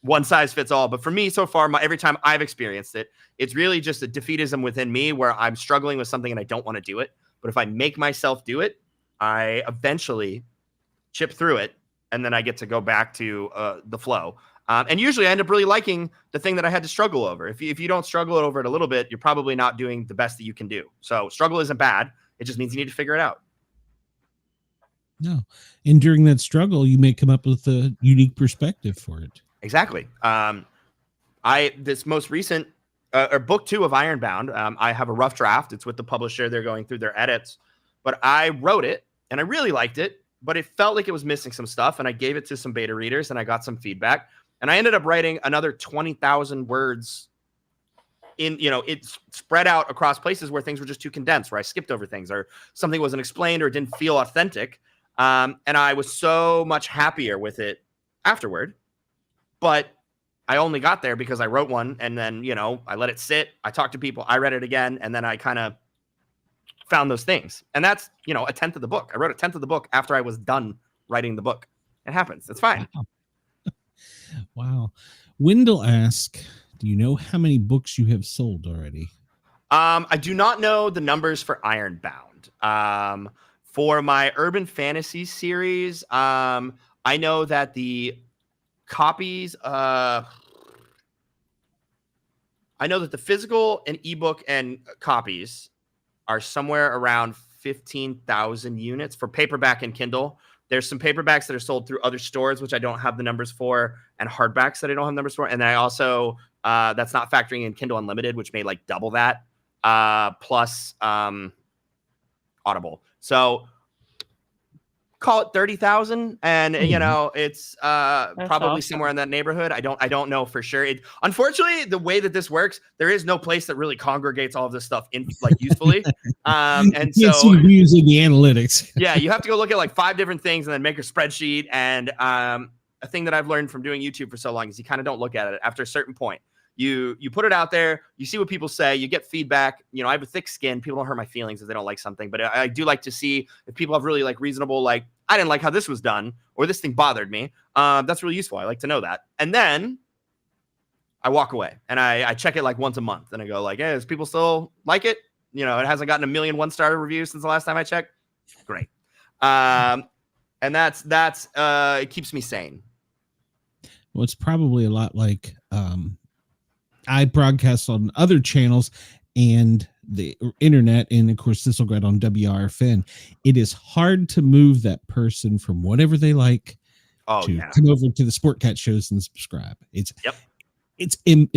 one size fits all, but for me so far, every time I've experienced it, it's really just a defeatism within me where I'm struggling with something and I don't want to do it. But if I make myself do it, I eventually chip through it, and then I get to go back to the flow. And usually I end up really liking the thing that I had to struggle over. If you don't struggle over it a little bit, you're probably not doing the best that you can do. So struggle isn't bad. It just means you need to figure it out. No. And during that struggle, you may come up with a unique perspective for it. Exactly. This most recent book 2 of Ironbound, I have a rough draft. It's with the publisher. They're going through their edits, but I wrote it and I really liked it, but it felt like it was missing some stuff. And I gave it to some beta readers and I got some feedback. And I ended up writing another 20,000 words in, it's spread out across places where things were just too condensed, where I skipped over things or something wasn't explained or didn't feel authentic. And I was so much happier with it afterward. But I only got there because I wrote one and then, I let it sit. I talked to people. I read it again. And then I kind of found those things. And that's, a tenth of the book. I wrote a tenth of the book after I was done writing the book. It happens. It's fine. Wow. Wow. Wendell asks, do you know how many books you have sold already? I do not know the numbers for Ironbound. For my urban fantasy series, I know that the copies, I know that the physical and ebook and copies are somewhere around 15,000 units for paperback and Kindle. There's some paperbacks that are sold through other stores, which I don't have the numbers for, and hardbacks that I don't have numbers for. And then I also, that's not factoring in Kindle Unlimited, which made like double that, plus Audible. So call it 30,000, and it's probably awesome. somewhere in that neighborhood. I don't know for sure. Unfortunately, the way that this works, there is no place that really congregates all of this stuff in like usefully. And so using the analytics. yeah, you have to go look at like 5 different things and then make a spreadsheet. And a thing that I've learned from doing YouTube for so long is you kind of don't look at it after a certain point. You put it out there, you see what people say, you get feedback. I have a thick skin. People don't hurt my feelings if they don't like something, but I do like to see if people have really like reasonable, like, I didn't like how this was done, or this thing bothered me. That's really useful. I like to know that. And then I walk away and I check it like once a month and I go like, hey, does people still like it? It hasn't gotten 1 million 1-star reviews since the last time I checked. Great. And that's it keeps me sane. Well, it's probably a lot like, I broadcast on other channels and the internet, and of course this will go out on WRFN. It is hard to move that person from whatever they like to come over to the Sportcat shows and subscribe. It's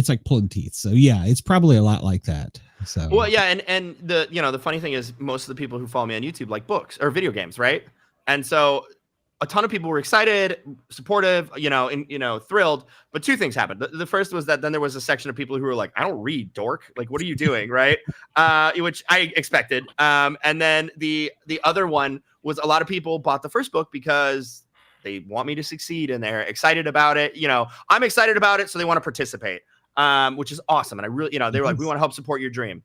like pulling teeth. So yeah, it's probably a lot like that. So well, yeah, and the funny thing is most of the people who follow me on YouTube like books or video games, right? And so a ton of people were excited, supportive, thrilled. But 2 things happened. The first was that then there was a section of people who were like, I don't read, dork. Like, what are you doing? Right. Which I expected. And then the other one was a lot of people bought the first book because they want me to succeed and they're excited about it. I'm excited about it. So they want to participate, which is awesome. And I really, they were like, we want to help support your dream.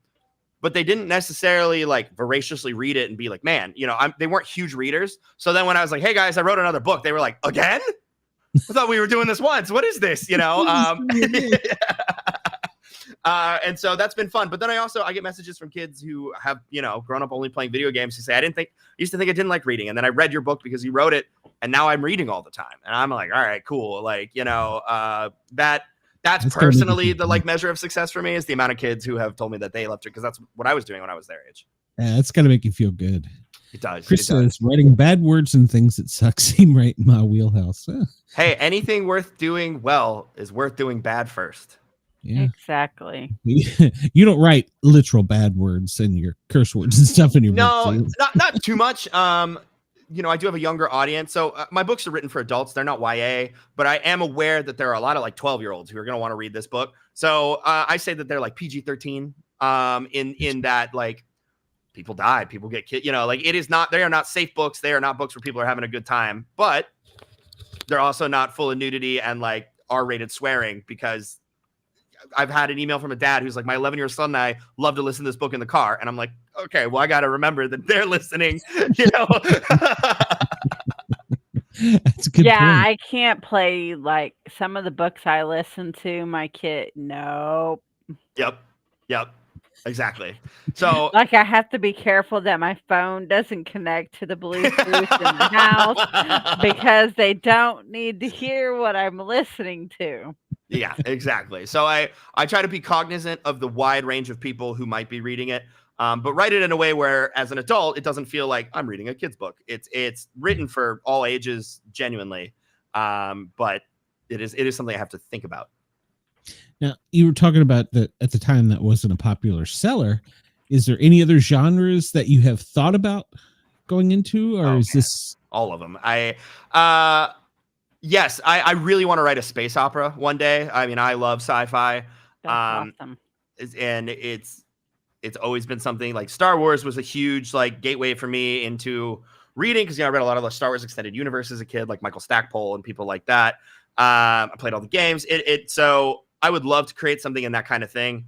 But they didn't necessarily like voraciously read it and be like, man, they weren't huge readers. So then when I was like, hey guys, I wrote another book, they were like, again? I thought we were doing this once. What is this? And so that's been fun. But then I get messages from kids who have, grown up only playing video games who say, I used to think I didn't like reading. And then I read your book because you wrote it. And now I'm reading all the time. And I'm like, all right, cool. Like, that's personally the like measure of success for me is the amount of kids who have told me that they loved it, because that's what I was doing when I was their age. Yeah, that's got to make you feel good. It does. Chris says writing bad words and things that suck seem right in my wheelhouse. Hey, anything worth doing well is worth doing bad first. Yeah, exactly. You don't write literal bad words and your curse words and stuff in your book. No, not too much. I do have a younger audience. So my books are written for adults. They're not YA, but I am aware that there are a lot of like 12-year-olds who are going to want to read this book. So I say that they're like PG-13 in that like people die, people get killed, they are not safe books. They are not books where people are having a good time, but they're also not full of nudity and like R-rated swearing, because I've had an email from a dad who's like, my 11-year-old son and I love to listen to this book in the car. And I'm like, okay, well, I got to remember that they're listening, That's a good point. I can't play like some of the books I listen to. My kid, nope. Yep. Exactly. So like I have to be careful that my phone doesn't connect to the Bluetooth in the house, because they don't need to hear what I'm listening to. Yeah, exactly. So I try to be cognizant of the wide range of people who might be reading it, but write it in a way where, as an adult, it doesn't feel like I'm reading a kid's book. It's written for all ages, genuinely, but it is something I have to think about. Now, you were talking about that at the time that wasn't a popular seller. Is there any other genres that you have thought about going into, or is this all of them? Yes, I really want to write a space opera one day. I mean, I love sci-fi. That's awesome. And it's always been something like Star Wars was a huge like gateway for me into reading, because I read a lot of the Star Wars extended universe as a kid, like Michael Stackpole and people like that. I played all the games. So I would love to create something in that kind of thing.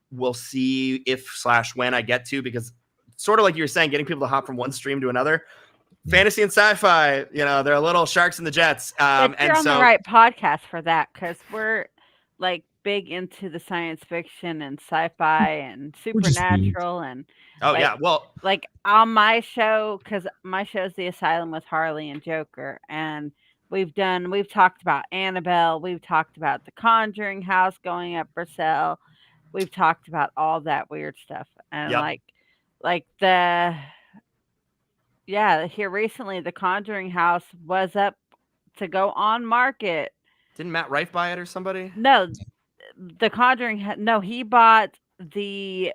We'll see if/when I get to, because sort of like you were saying, getting people to hop from one stream to another. Fantasy and sci-fi, they're little sharks in the jets. But you're on the right podcast for that, because we're like big into the science fiction and sci-fi and supernatural and like on my show, because my show is The Asylum with Harley and Joker, and we've talked about Annabelle, we've talked about the Conjuring house going up for sale, we've talked about all that weird stuff, and here recently the Conjuring house was up to go on market. Didn't Matt Rife buy it or somebody? No, the Conjuring. No, he bought the.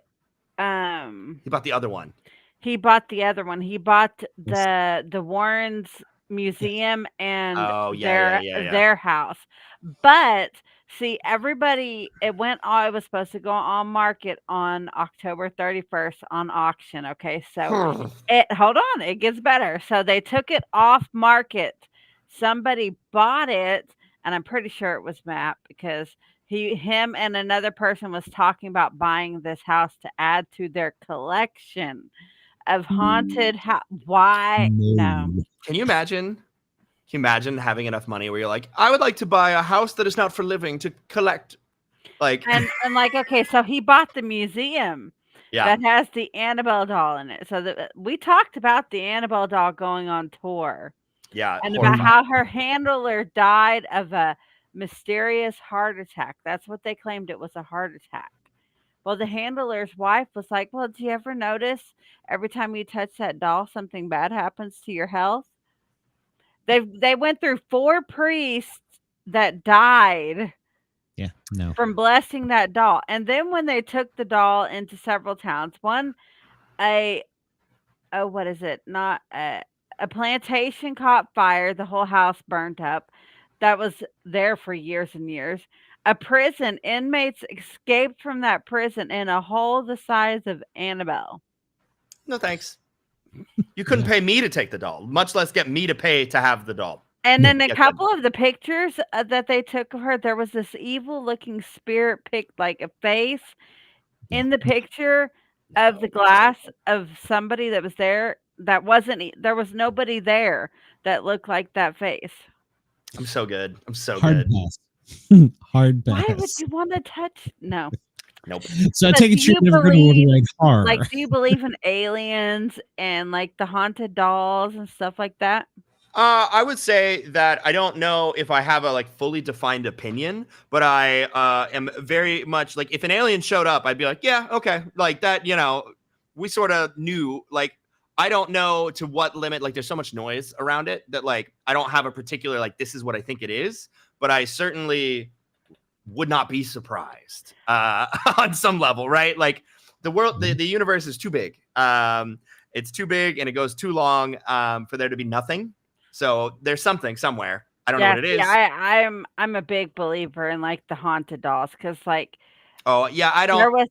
He bought the other one. He bought the other one. He bought the Warrens Museum and their house. But see, everybody, it was supposed to go on market on October 31st on auction. Okay, so hold on, it gets better. So they took it off market. Somebody bought it, and I'm pretty sure it was Matt, because him and another person was talking about buying this house to add to their collection of haunted house. Why? No. Can you imagine? Can you imagine having enough money where you're like, I would like to buy a house that is not for living to collect, like, and like, okay, so he bought the museum that has the Annabelle doll in it. So we talked about the Annabelle doll going on tour. Yeah, and about how her handler died of a mysterious heart attack. That's what they claimed, it was a heart attack. Well, the handler's wife was like, well, do you ever notice every time you touch that doll, something bad happens to your health? They went through 4 priests that died from blessing that doll. And then when they took the doll into several towns, a plantation caught fire, the whole house burnt up. That was there for years and years. A prison, inmates escaped from that prison in a hole the size of Annabelle. No thanks. You couldn't pay me to take the doll, much less get me to pay to have the doll. And then a couple of the pictures that they took of her, there was this evil looking spirit like a face in the picture of the glass of somebody that was there. There was nobody there that looked like that face. I'm so good. I'm so hard good. Pass. Hard pass. Why would you want to touch? No. Nope. So I take it you're never going to order like horror. Like, do you believe in aliens and like the haunted dolls and stuff like that? I would say that I don't know if I have a like fully defined opinion, but I am very much like, if an alien showed up, I'd be like, yeah, okay, like that. We sort of knew. Like, I don't know to what limit. Like, there's so much noise around it that like I don't have a particular like this is what I think it is, but I certainly would not be surprised on some level, right? Like the world, the universe is too big. It's too big and it goes too long for there to be nothing. So there's something somewhere. I don't know what it is. Yeah, I'm a big believer in like the haunted dolls, because like, I don't.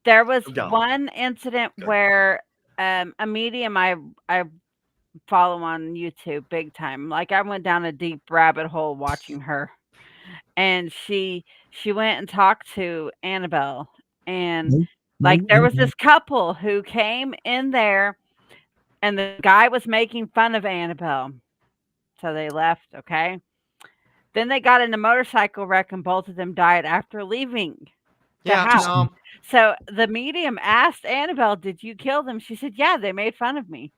There was one incident where a medium I follow on YouTube big time. Like, I went down a deep rabbit hole watching her, and she went and talked to Annabelle, and like there was this couple who came in there, and the guy was making fun of Annabelle. So they left, okay? Then they got in a motorcycle wreck, and both of them died after leaving the house. So the medium asked Annabelle, did you kill them? She said, yeah, they made fun of me.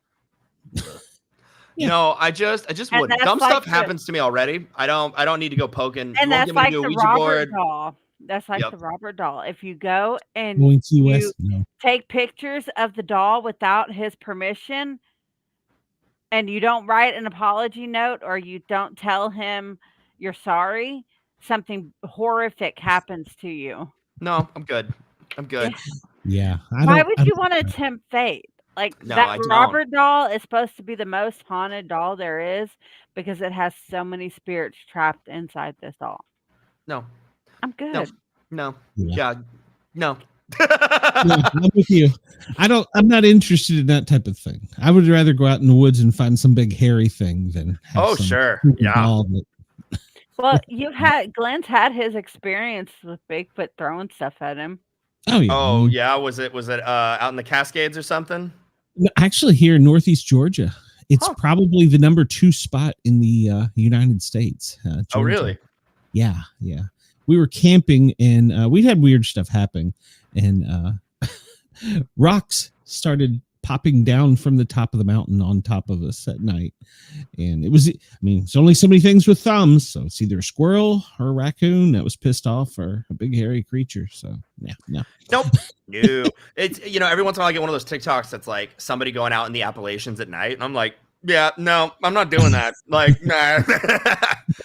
No, I just would. Dumb stuff happens to me already. I don't need to go poking. And that's like the Robert doll. That's like the Robert doll. If you go and you take pictures of the doll without his permission, and you don't write an apology note, or you don't tell him you're sorry, something horrific happens to you. No, I'm good. I'm good. Yeah. Why would you want to tempt fate? Like No, that I don't. Robert doll is supposed to be the most haunted doll there is because it has so many spirits trapped inside this doll. No, I'm good. no, Yeah. yeah, no. Yeah, I'm with you. I'm not interested in that type of thing. I would rather go out in the woods and find some big hairy thing than have Oh, some sure. creepy Yeah. doll that- Well, Glenn's had his experience with Bigfoot throwing stuff at him. Oh yeah. Oh, yeah. Was it out in the Cascades or something? Actually, here in Northeast Georgia, it's Huh. probably the number 2 spot in the United States. Oh, Georgia. really? Yeah, yeah. We were camping and we had weird stuff happening, and rocks started popping down from the top of the mountain on top of us at night. And it's only so many things with thumbs, so it's either a squirrel or a raccoon that was pissed off or a big hairy creature. So yeah, no. Nope. No. It's, every once in a while I get one of those TikToks that's like somebody going out in the Appalachians at night, and I'm like, yeah, no, I'm not doing that. Like, nah.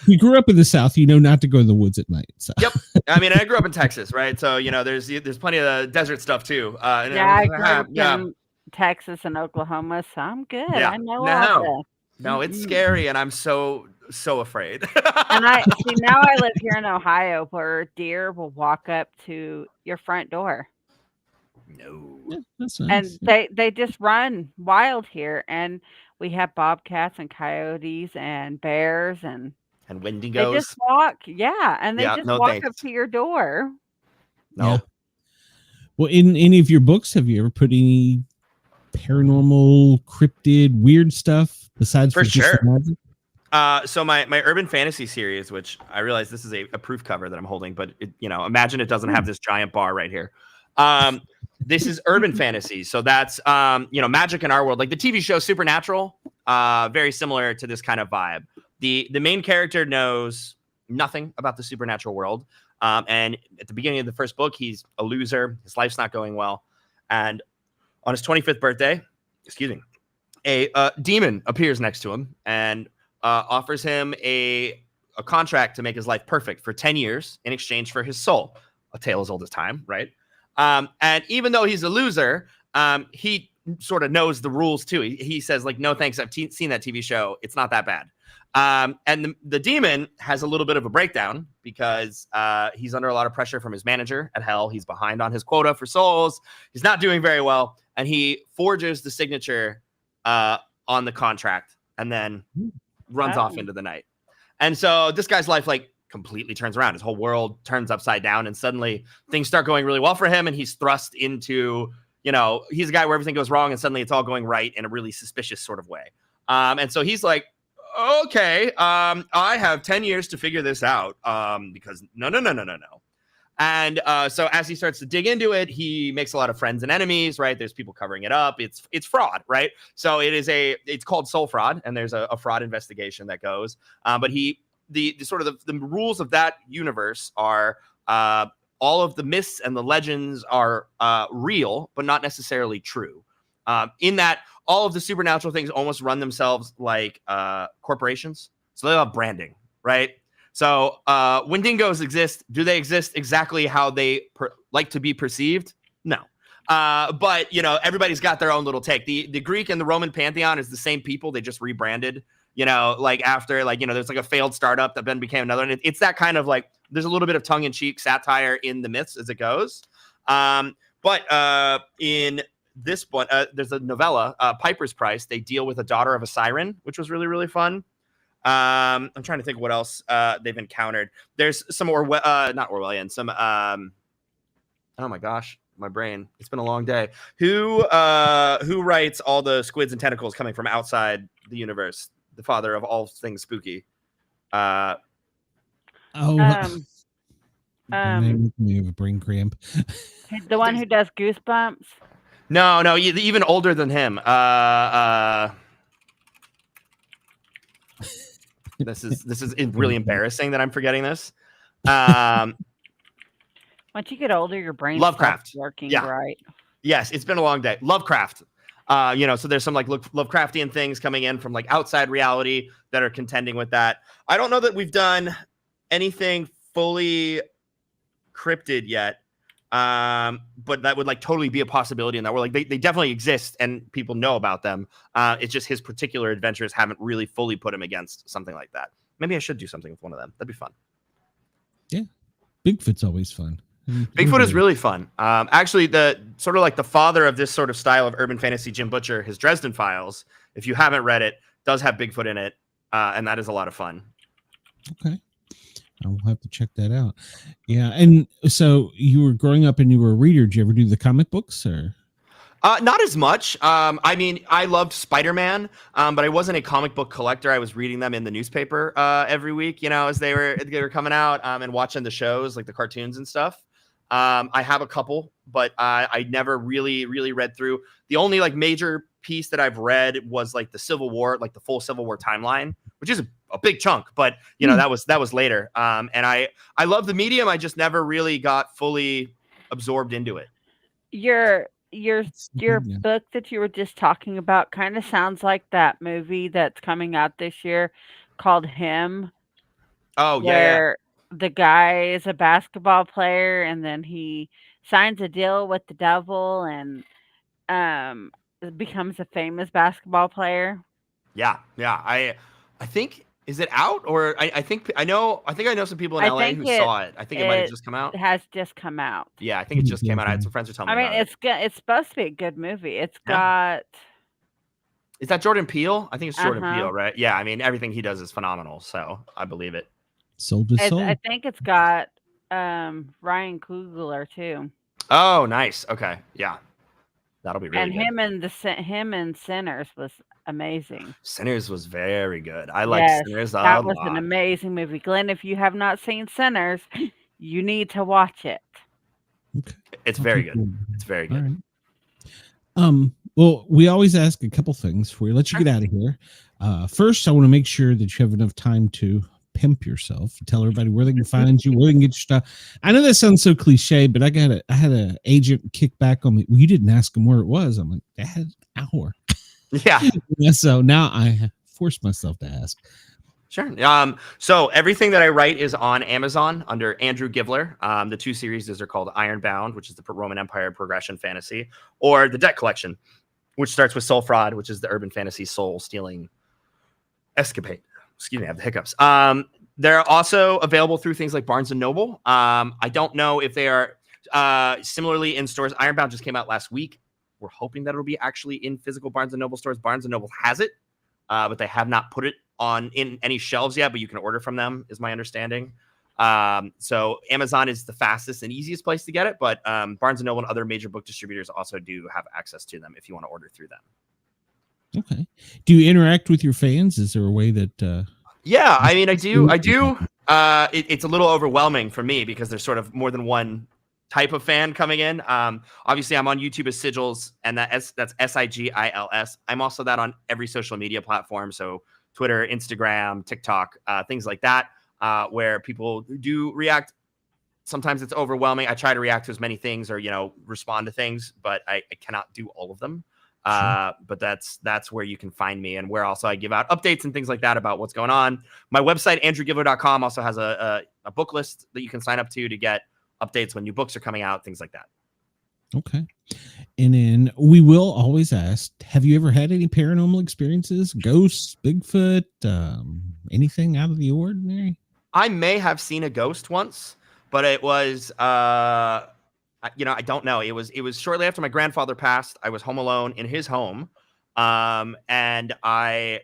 You grew up in the South, not to go in the woods at night. So. Yep. I mean, I grew up in Texas, right? So, there's plenty of desert stuff too. I grew up in Texas and Oklahoma, so I'm good. Yeah. I know all this. No, it's scary, and I'm so afraid. And now I live here in Ohio where deer will walk up to your front door. No. Yeah, that's nice. And they just run wild here. And we have bobcats and coyotes and bears and Wendigos. they just walk. Yeah. And they just walk thanks. up to your door. No. Yeah. Well, in any of your books, have you ever put any paranormal, cryptid, weird stuff besides For just sure. the magic? So my urban fantasy series, which I realize this is a proof cover that I'm holding, but imagine it doesn't have this giant bar right here. This is urban fantasy. So that's, magic in our world, like the TV show Supernatural, very similar to this kind of vibe. The main character knows nothing about the supernatural world. And at the beginning of the first book, he's a loser. His life's not going well. And on his 25th birthday, a demon appears next to him and offers him a contract to make his life perfect for 10 years in exchange for his soul. A tale as old as time, right? And even though he's a loser, he sort of knows the rules too. He says, like, no, thanks. I've seen that TV show. It's not that bad. And the demon has a little bit of a breakdown because he's under a lot of pressure from his manager at Hell. He's behind on his quota for souls. He's not doing very well. And he forges the signature on the contract and then runs off into the night. And so this guy's life, like, completely turns around. His whole world turns upside down, and suddenly things start going really well for him. And he's thrust into, he's a guy where everything goes wrong, and suddenly it's all going right in a really suspicious sort of way. And so he's like, okay, I have 10 years to figure this out because no. And so as he starts to dig into it, he makes a lot of friends and enemies, right? There's people covering it up. It's fraud, right? So it's called soul fraud, and there's a fraud investigation that goes. But the sort of the rules of that universe are all of the myths and the legends are real, but not necessarily true. In that all of the supernatural things almost run themselves like corporations. So they have branding, right? So when dingoes exist, do they exist exactly how they like to be perceived? No. But, everybody's got their own little take. The Greek and the Roman pantheon is the same people. They just rebranded, after, there's like a failed startup that then became another. And it's that kind of like, there's a little bit of tongue-in-cheek satire in the myths as it goes. But in this one, there's a novella, Piper's Price. They deal with a daughter of a siren, which was really, really fun. I'm trying to think what else they've encountered. There's some not Orwellian, some oh my gosh, my brain. It's been a long day. Who writes all the squids and tentacles coming from outside the universe? The father of all things spooky. You have a brain cramp. The one who does Goosebumps. No, even older than him. This is really embarrassing that I'm forgetting this. Once you get older, your brain Lovecraft. stops working right. Yes, it's been a long day. Lovecraft. So there's some like Lovecraftian things coming in from like outside reality that are contending with that. I don't know that we've done anything fully cryptid yet. But that would like totally be a possibility in that world. Like they definitely exist and people know about them. It's just his particular adventures haven't really fully put him against something like that. Maybe I should do something with one of them. That'd be fun. Yeah. Bigfoot's always fun. Bigfoot is really fun. Actually, the sort of like the father of this sort of style of urban fantasy, Jim Butcher, his Dresden Files, if you haven't read it, does have Bigfoot in it. And that is a lot of fun. Okay. I will have to check that out. Yeah. And so you were growing up and you were a reader. Did you ever do the comic books or? Not as much. I mean, I loved Spider-Man, but I wasn't a comic book collector. I was reading them in the newspaper every week, you know, as they were coming out and watching the shows, like the cartoons and stuff. I have a couple, but I never really read through. The only like major piece that I've read was like the Civil War, like the full Civil War timeline, which is a big chunk, but you know, that was later. And I love the medium. I just never really got fully absorbed into it. Your book that you were just talking about kind of sounds like that movie that's coming out this year called Him. Oh, where the guy is a basketball player and then he signs a deal with the devil and becomes a famous basketball player. Yeah. I think, is it out? Or I think I know some people in LA who saw it. I think it might have just come out. It has just come out. Yeah, I think it just came out. I had some friends who told me about it. It's supposed to be a good movie. It's got... Is that Jordan Peele? I think it's Jordan Peele, right? Yeah, I mean, everything he does is phenomenal, so I believe it. Soul to soul. I think it's got Ryan Coogler too. Oh, nice. Okay, yeah. That'll be really good. And him and Sinners was amazing. Sinners was very good. I like Sinners a lot. That was an amazing movie. Glenn, if you have not seen Sinners, you need to watch it. Okay. It's very good. It's very good. Right. Well, we always ask a couple things before we let you get out of here. First, I want to make sure that you have enough time to pimp yourself. Tell everybody where they can find you, where they can get your stuff. I know that sounds so cliche, but I had an agent kick back on me. Well, you didn't ask him where it was. I'm like, that had an hour. Yeah. So now I forced myself to ask. Sure. So everything that I write is on Amazon under Andrew Givler. The two series are called Ironbound, which is the Roman Empire progression fantasy, or the Debt Collection, which starts with Soul Fraud, which is the urban fantasy soul stealing escapade. Excuse me, I have the hiccups. They're also available through things like Barnes & Noble. I don't know if they are similarly in stores. Ironbound just came out last week. We're hoping that it'll be actually in physical Barnes & Noble stores. Barnes & Noble has it, but they have not put it in any shelves yet, but you can order from them, is my understanding. So Amazon is the fastest and easiest place to get it, but Barnes & Noble and other major book distributors also do have access to them if you want to order through them. Okay. Do you interact with your fans? Is there a way that yeah, I mean, I do. It's a little overwhelming for me because there's sort of more than one type of fan coming in. Obviously I'm on YouTube as Sigils, and that's Sigils. I'm also that on every social media platform, so Twitter, Instagram, TikTok, things like that, where people do react. Sometimes it's overwhelming. I try to react to as many things or, respond to things, but I cannot do all of them. But that's where you can find me, and where also I give out updates and things like that about what's going on. My website, andrewgivler.com, also has a book list that you can sign up to get updates when new books are coming out, things like that. Okay. And then we will always ask, have you ever had any paranormal experiences? Ghosts, Bigfoot, anything out of the ordinary? I may have seen a ghost once, but it was, I don't know. It was shortly after my grandfather passed. I was home alone in his home. And I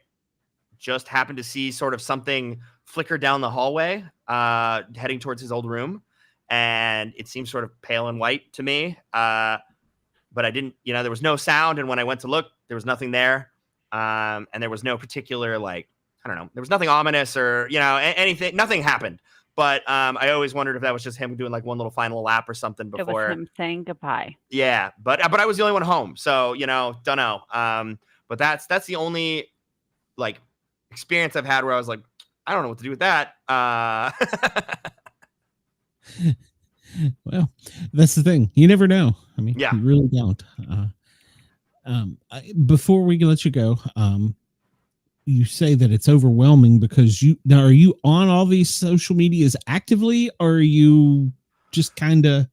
just happened to see sort of something flicker down the hallway, heading towards his old room. And it seemed sort of pale and white to me. But I didn't, there was no sound. And when I went to look, there was nothing there. And there was no particular, there was nothing ominous or, anything, nothing happened. But I always wondered if that was just him doing one little final lap or something before. It was him saying goodbye. Yeah. But I was the only one home. So, don't know. But that's the only experience I've had where I was like, I don't know what to do with that. Well, that's the thing. You never know. I mean, yeah. You really don't. Before we let you go, you say that it's overwhelming because are you on all these social medias actively, or are you just kind of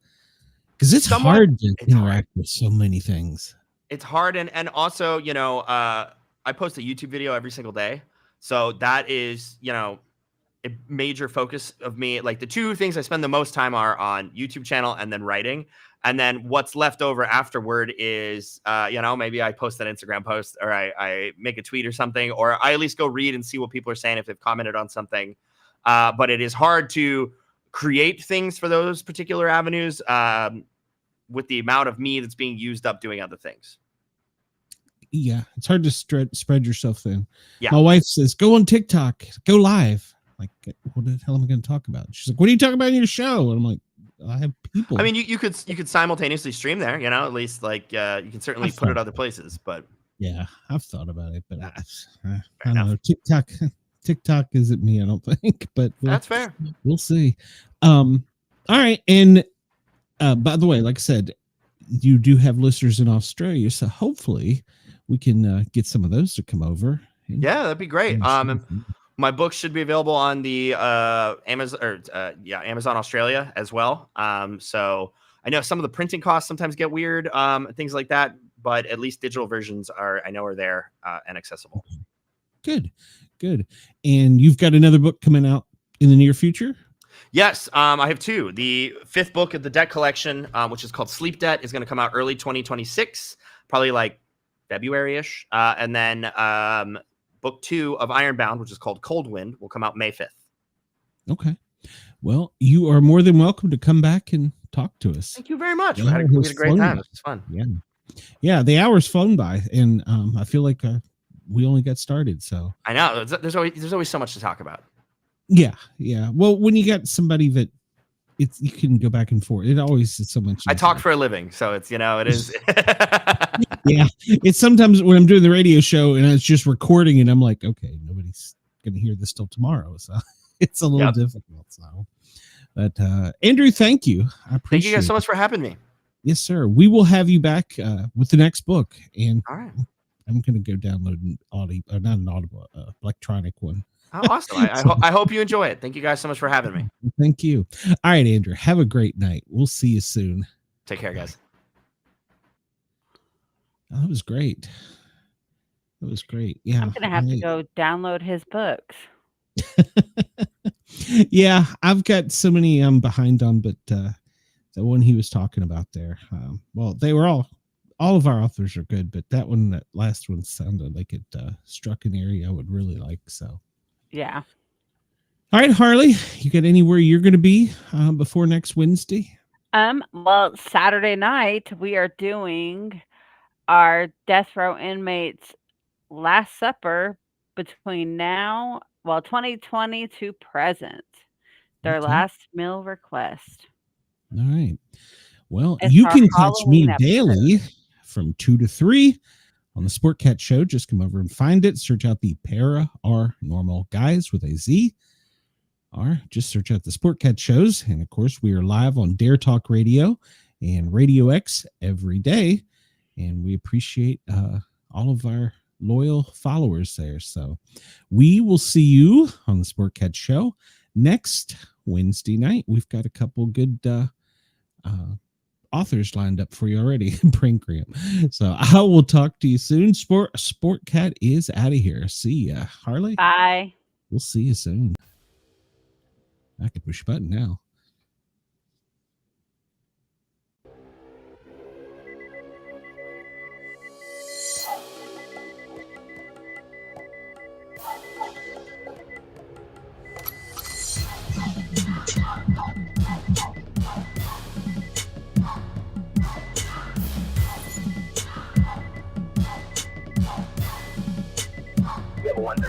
because it's Somewhat. hard to It's hard. interact with so many things. It's hard, and also, you know, I post a YouTube video every single day, so that is, you know, a major focus of me. Like the two things I spend the most time are on YouTube channel and then writing. And then what's left over afterward is, you know, maybe I post an Instagram post, or I make a tweet or something, or I at least go read and see what people are saying if they've commented on something. But it is hard to create things for those particular avenues with the amount of me that's being used up doing other things. Yeah, it's hard to spread yourself thin. Yeah. My wife says, go on TikTok, go live. Like, what the hell am I going to talk about? She's like, what are you talking about in your show? And I'm like, I have people. I mean, you could simultaneously stream there, you know, at least like you can certainly put it other places, but yeah, I've thought about it, but I don't know. TikTok isn't me, I don't think, but that's fair. We'll see. All right. And by the way, like I said, you do have listeners in Australia, so hopefully we can get some of those to come over. Yeah, that'd be great. My books should be available on the Amazon Australia as well. So I know some of the printing costs sometimes get weird, things like that, but at least digital versions are there and accessible. Good. And you've got another book coming out in the near future? Yes, I have two. The fifth book of the debt collection, which is called Sleep Debt, is going to come out early 2026, probably like February-ish. And then book 2 of Ironbound, which is called Cold Wind, will come out May 5th. Okay. Well, you are more than welcome to come back and talk to us. Thank you very much. Yeah, We had a great time. It was fun. Yeah. The hour's flown by, and I feel like we only got started. So I know there's always so much to talk about. Yeah. Well, when you got somebody that you can go back and forth. It always is so much. I talk for a living, so it's it is. Yeah, it's sometimes when I'm doing the radio show and it's just recording, and I'm like, okay, nobody's gonna hear this till tomorrow, so it's a little difficult. So, but Andrew, thank you. I appreciate. Thank you guys so much for having me. Yes, sir. We will have you back with the next book, and all right, I'm gonna go download an not an Audible, electronic one. Oh, awesome. I hope you enjoy it. Thank you guys so much for having me. Thank you. All right, Andrew, have a great night. We'll see you soon. Take care, guys. Oh, that was great. Yeah. I'm going to have to go download his books. Yeah, I've got so many I'm behind on, but the one he was talking about there, well, they were all of our authors are good, but that last one sounded like it struck an area I would really like, so. Yeah. All right, Harley, you got anywhere you're going to be before next Wednesday? Well, Saturday night we are doing our death row inmates Last Supper between 2020 to present. Their last meal request. All right. Well, It's you our can catch me Halloween daily from 2 to 3 on the Sportcat Show. Just come over and find it. Search out the Paranormal Guys with a Z. Or just search out the Sportcat shows. And of course, we are live on Dare Talk Radio and Radio X every day. And we appreciate all of our loyal followers there. So we will see you on the Sportcat Show next Wednesday night. We've got a couple good authors lined up for you already. Prank. So I will talk to you soon. Sportcat is out of here. See ya, Harley. Bye. We'll see you soon. I can push a button now. You ever wonder